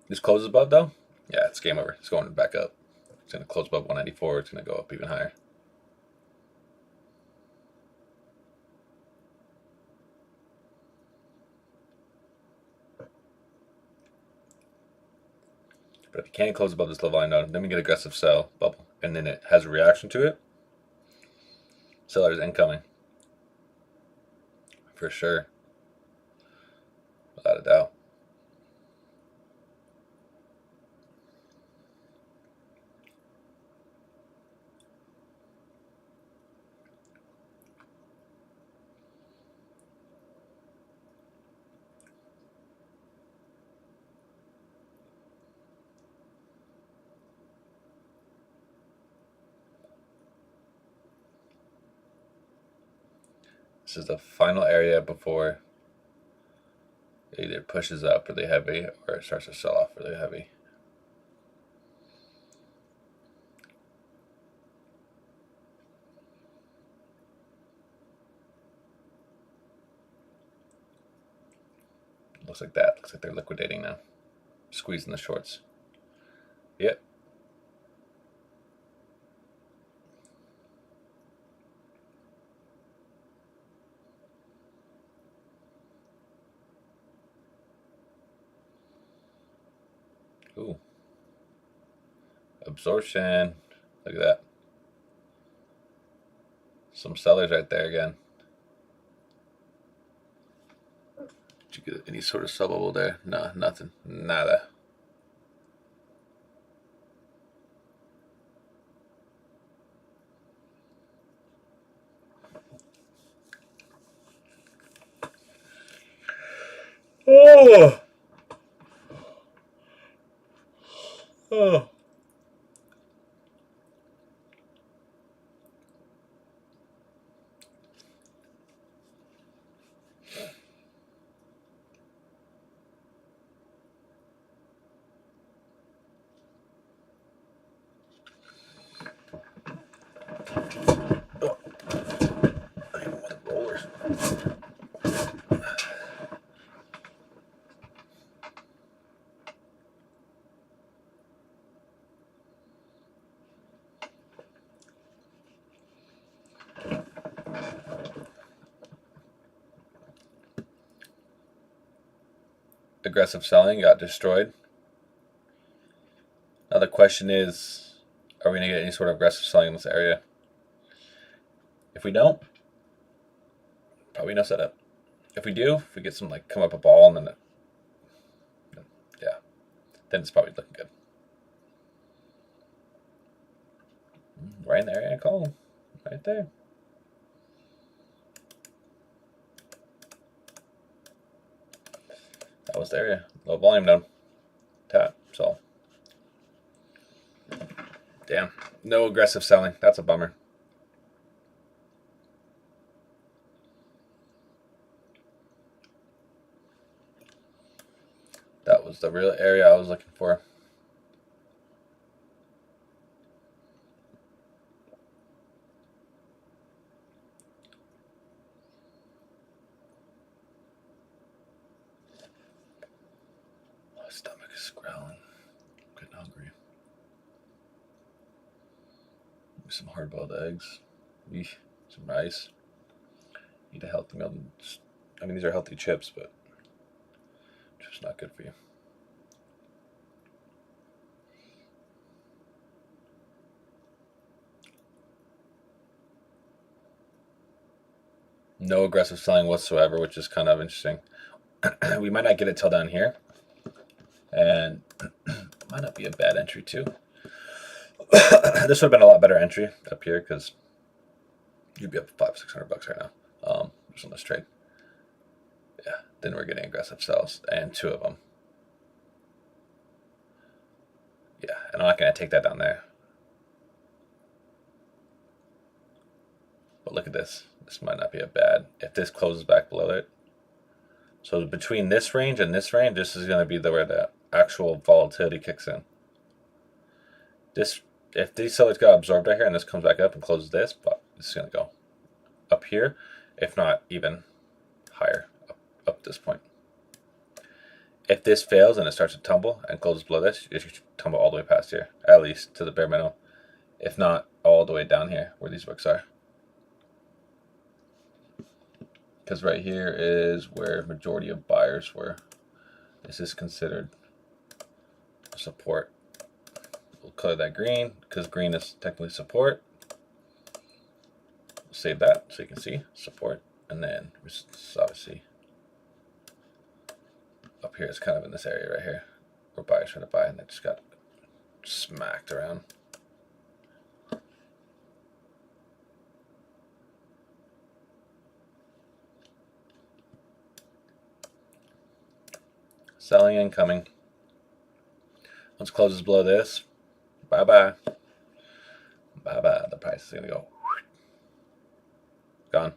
This closes above though? Yeah, it's game over. It's going back up. It's going to close above 194. It's going to go up even higher. But if you can't close above this low volume node, then we get aggressive sell bubble, and then it has a reaction to it. Sellers incoming. For sure. Without a doubt. This is the final area before it either pushes up really heavy or it starts to sell off really heavy. Looks like that. Looks like they're liquidating now. Squeezing the shorts. Yep. Ooh. Absorption. Look at that. Some sellers right there again. Did you get any sort of sell bubble there? No, nothing. Nada. Oh. Oh. Rollers. Aggressive selling got destroyed. Now the question is, are we going to get any sort of aggressive selling in this area? If we don't, probably no setup. If we do, if we get some like come up a ball and then yeah, then it's probably looking good. Right in the area, call right there. That was the area. Low volume down. Tap. So damn. No aggressive selling. That's a bummer. That was the real area I was looking for. My stomach is growling. I'm getting hungry. Maybe some hard-boiled eggs. Eesh, some rice. Eat a healthy meal. I mean, these are healthy chips, but just not good for you. No aggressive selling whatsoever, which is kind of interesting. We might not get it till down here, and might not be a bad entry too. This would have been a lot better entry up here because you'd be up $500-600 right now. Just on this trade. Yeah, then we're getting aggressive sells, and 2 of them. Yeah, and I'm not going to take that down there. But look at this. This might not be a bad, if this closes back below it. So between this range and this range, this is going to be where the actual volatility kicks in. If these sellers got absorbed right here and this comes back up and closes this, but this is going to go up here, if not even higher, up this point. If this fails and it starts to tumble and closes below this, it should tumble all the way past here, at least to the bare minimum. If not, all the way down here where these wicks are. Because right here is where majority of buyers were. This is considered support. We'll color that green because green is technically support. We'll save that so you can see support. And then obviously up here is kind of in this area right here where buyers trying to buy and they just got smacked around. Selling incoming. Once it closes below this, bye-bye. Bye-bye. The price is going to go gone.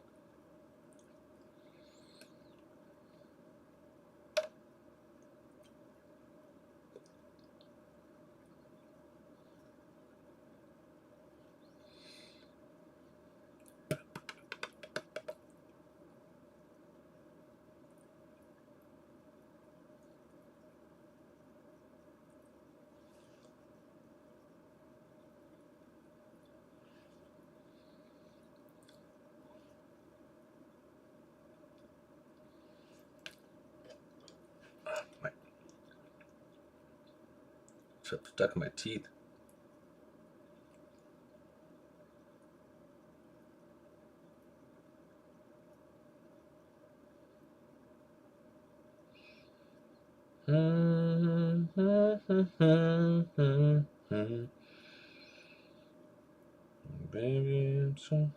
Stuck in my teeth. Baby, I'm so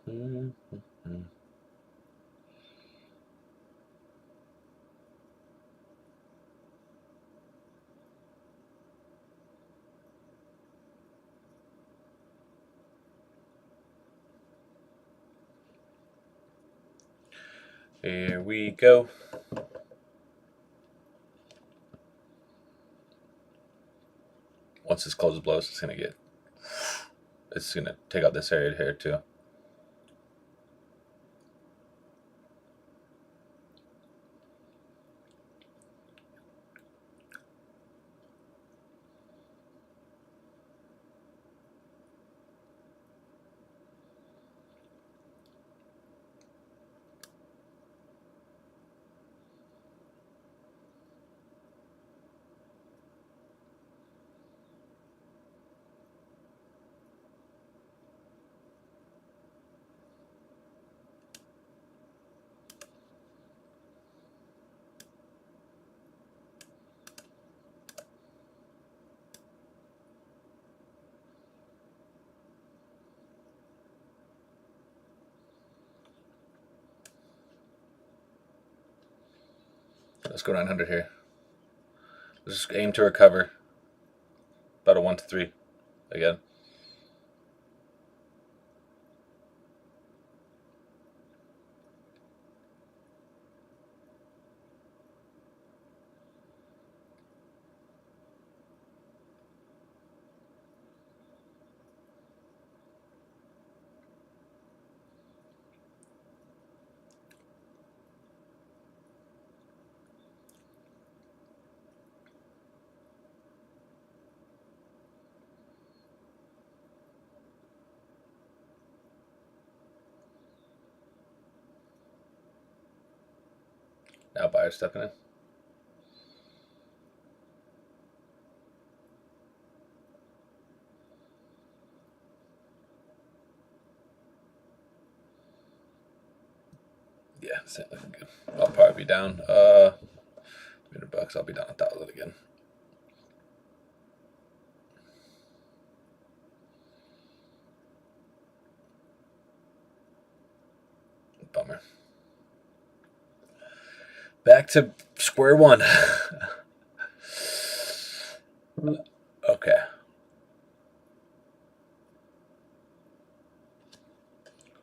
Here we go. Once this closes below, it's gonna take out this area here too. Let's go 900 here. Let's just aim to recover. About a 1 to 3 again. Now buyers stepping in. Yeah, it's not looking good. I'll probably be down $100. I'll be down 1,000 again. Bummer. Back to Square one. Okay.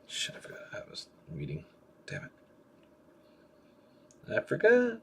Shit, I forgot I was meeting. Damn it. I forgot.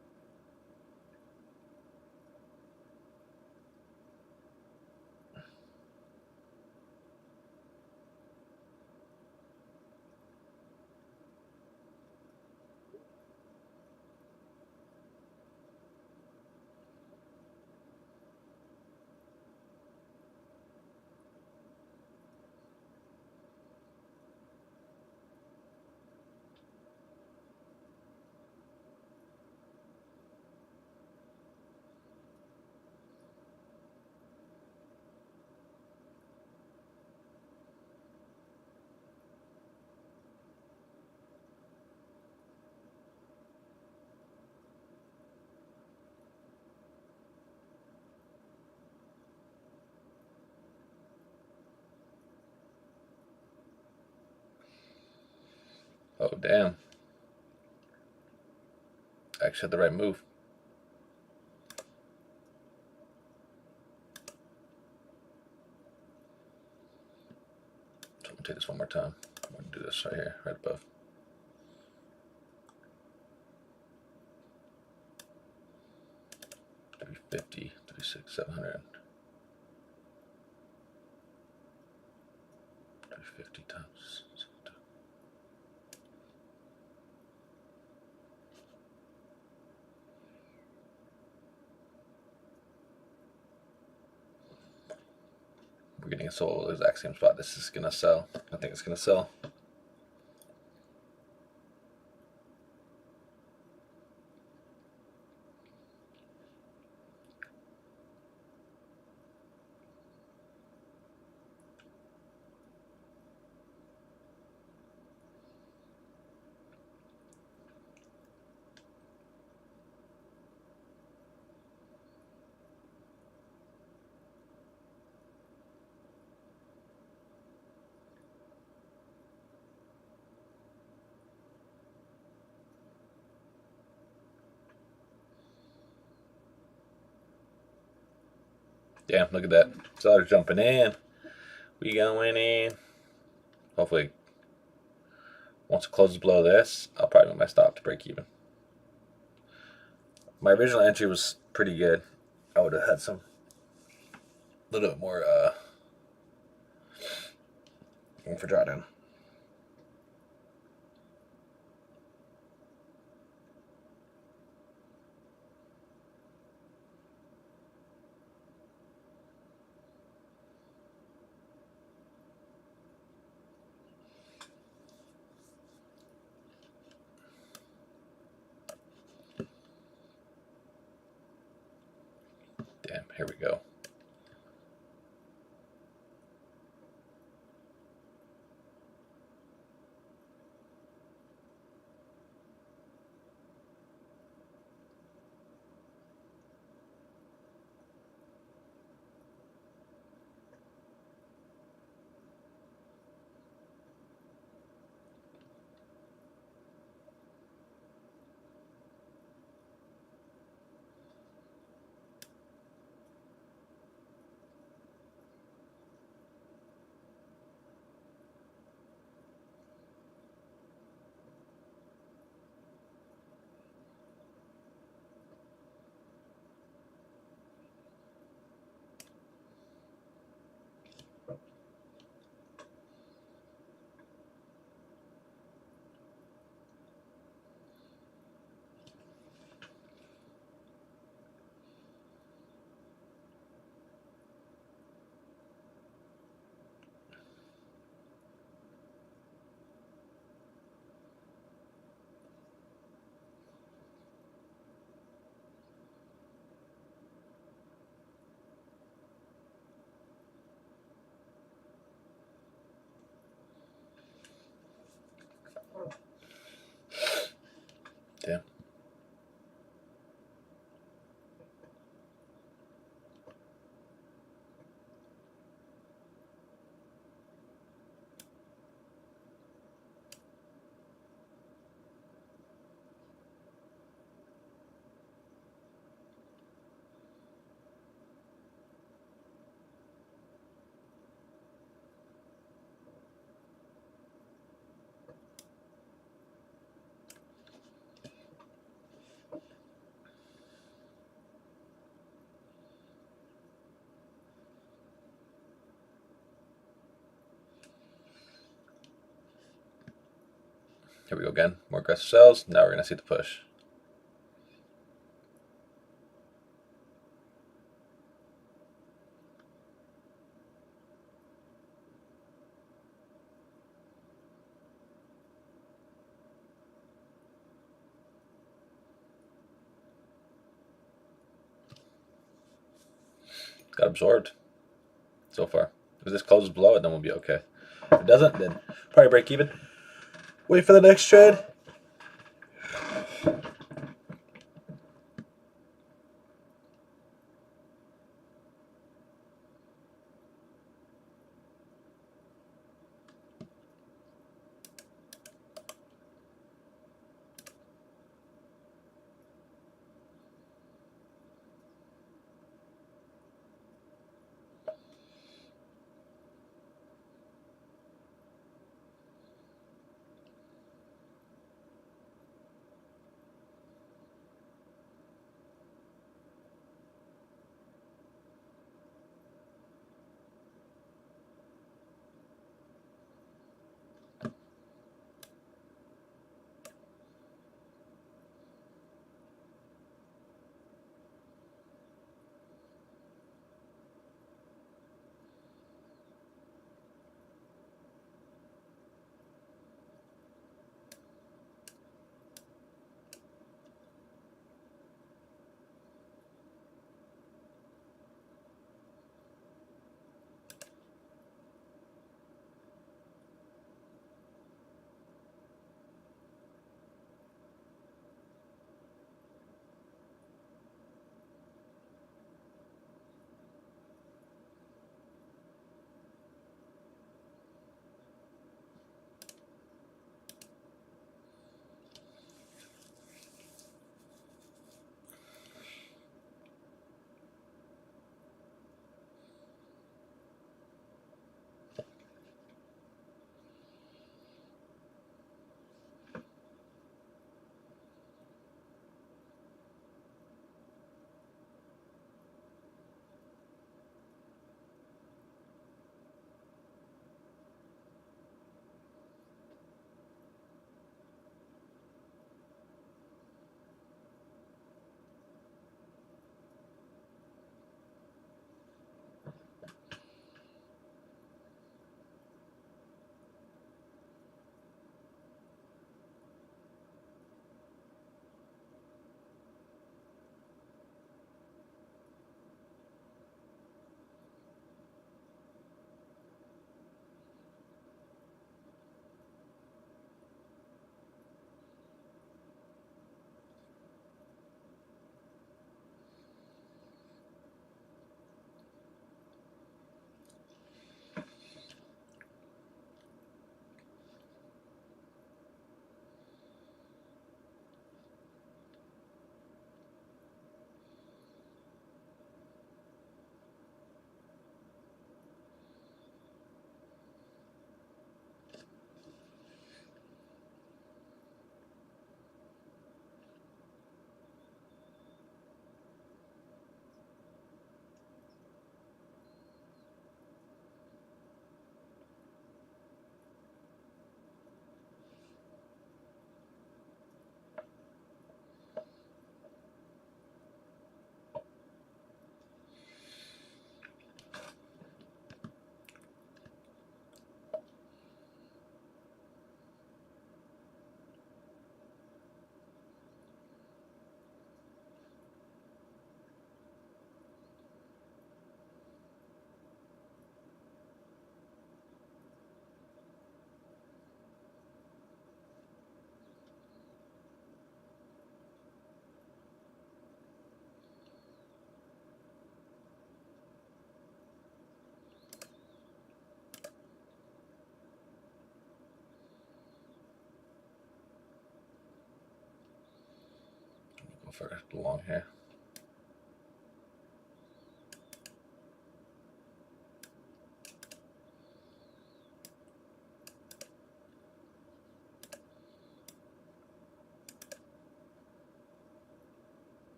Oh, damn. I actually had the right move. So I'm going to take this one more time. I'm going to do this right here, right above. $350, 36, 700. 350 times. We're getting a sold the exact same spot. This is going to sell. I think it's going to sell. Damn, look at that. Sellers jumping in. We going in. Hopefully, once it closes below this, I'll probably move my stop to break even. My original entry was pretty good. I would have had some little bit more room for drawdown. Damn, here we go. Here we go again. More aggressive sells. Now we're going to see the push. Got absorbed so far. If this closes below it, then we'll be okay. If it doesn't, then probably break even. Wait for the next trade. Go for the long here.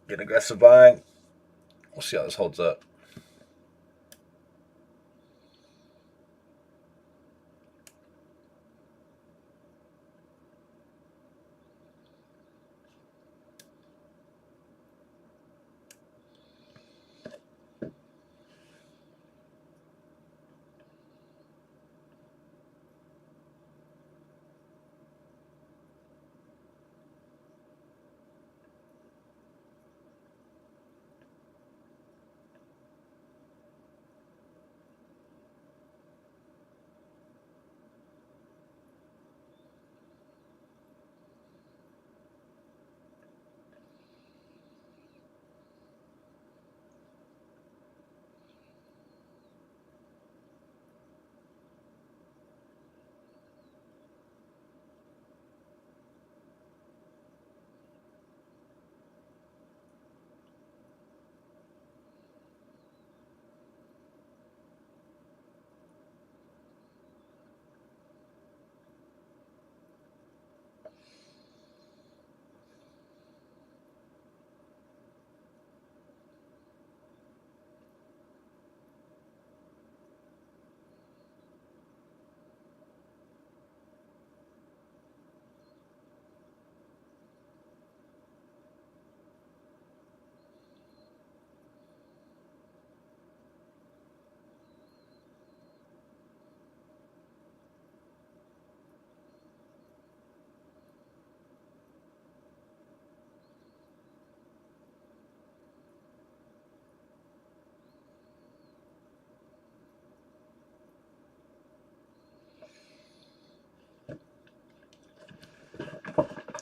Get aggressive buying. We'll see how this holds up.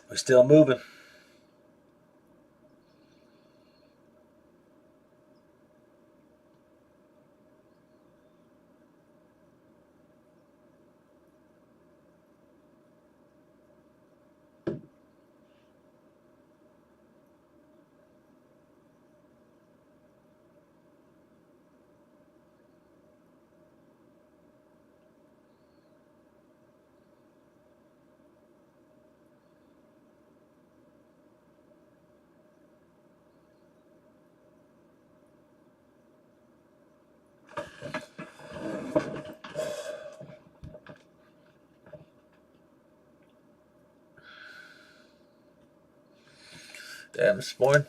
We're still moving. Damn, this morning.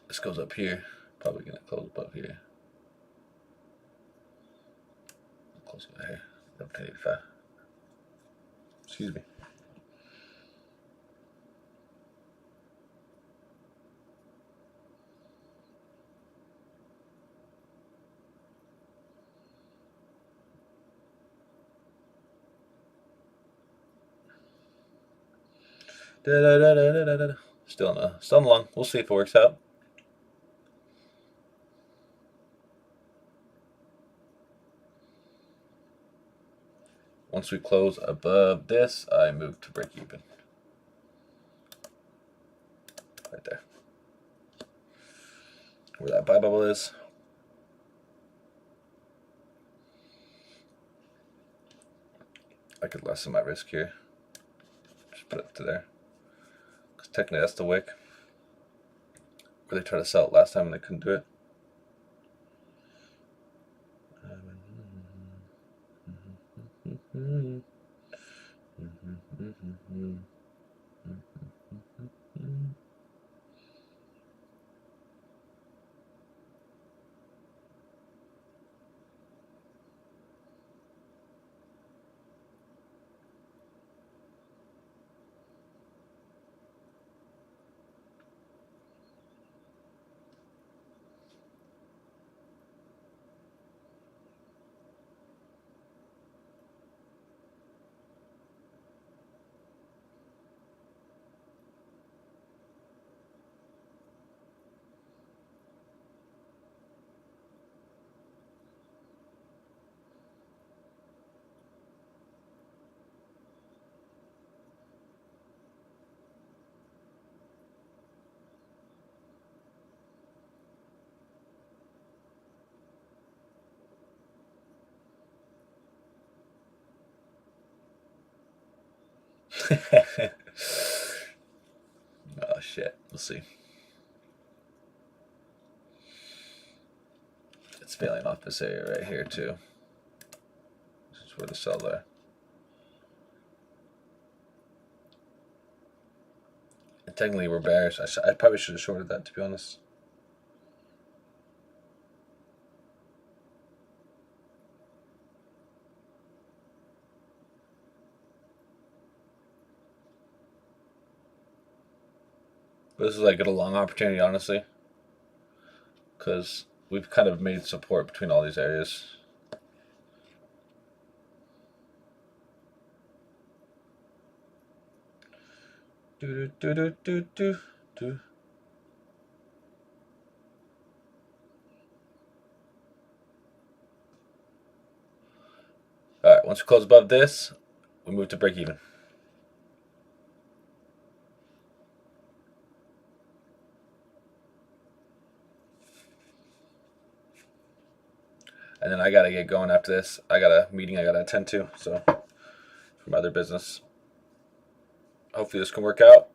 This goes up here. Probably gonna close above here. Close over here. 1085. Excuse me. Still in the long. We'll see if it works out. Once we close above this, I move to break even. Right there. Where that buy bubble is. I could lessen my risk here. Just put it to there. Because technically that's the wick. Where they tried to sell it last time and they couldn't do it. Oh shit, we'll see. failing off this area right here too. This is where the cells are. And technically we're bearish. I probably should have shorted that, to be honest. But this is like a long opportunity, honestly, because we've kind of made support between all these areas. Do do do do do do. All right, once we close above this, we move to break even. And then I gotta get going after this. I got a meeting I gotta attend to, so for my other business. Hopefully this can work out.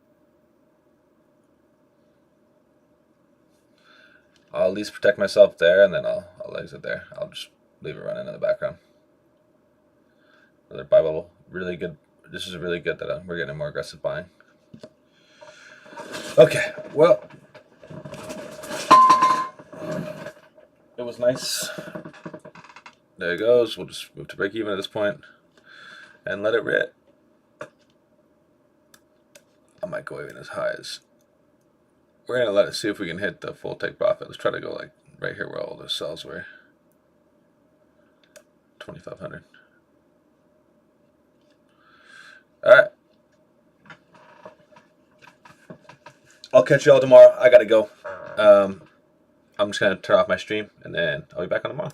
I'll at least protect myself there, and then I'll exit there. I'll just leave it running in the background. Another buy bubble, really good. This is really good that we're getting more aggressive buying. Okay, well, it was nice. There it goes. We'll just move to break even at this point and let it rip. I might go even as high as. We're gonna let it see if we can hit the full take profit. Let's try to go like right here where all those cells were. 2,500. All right. I'll catch you all tomorrow. I gotta go. I'm just gonna turn off my stream and then I'll be back on tomorrow.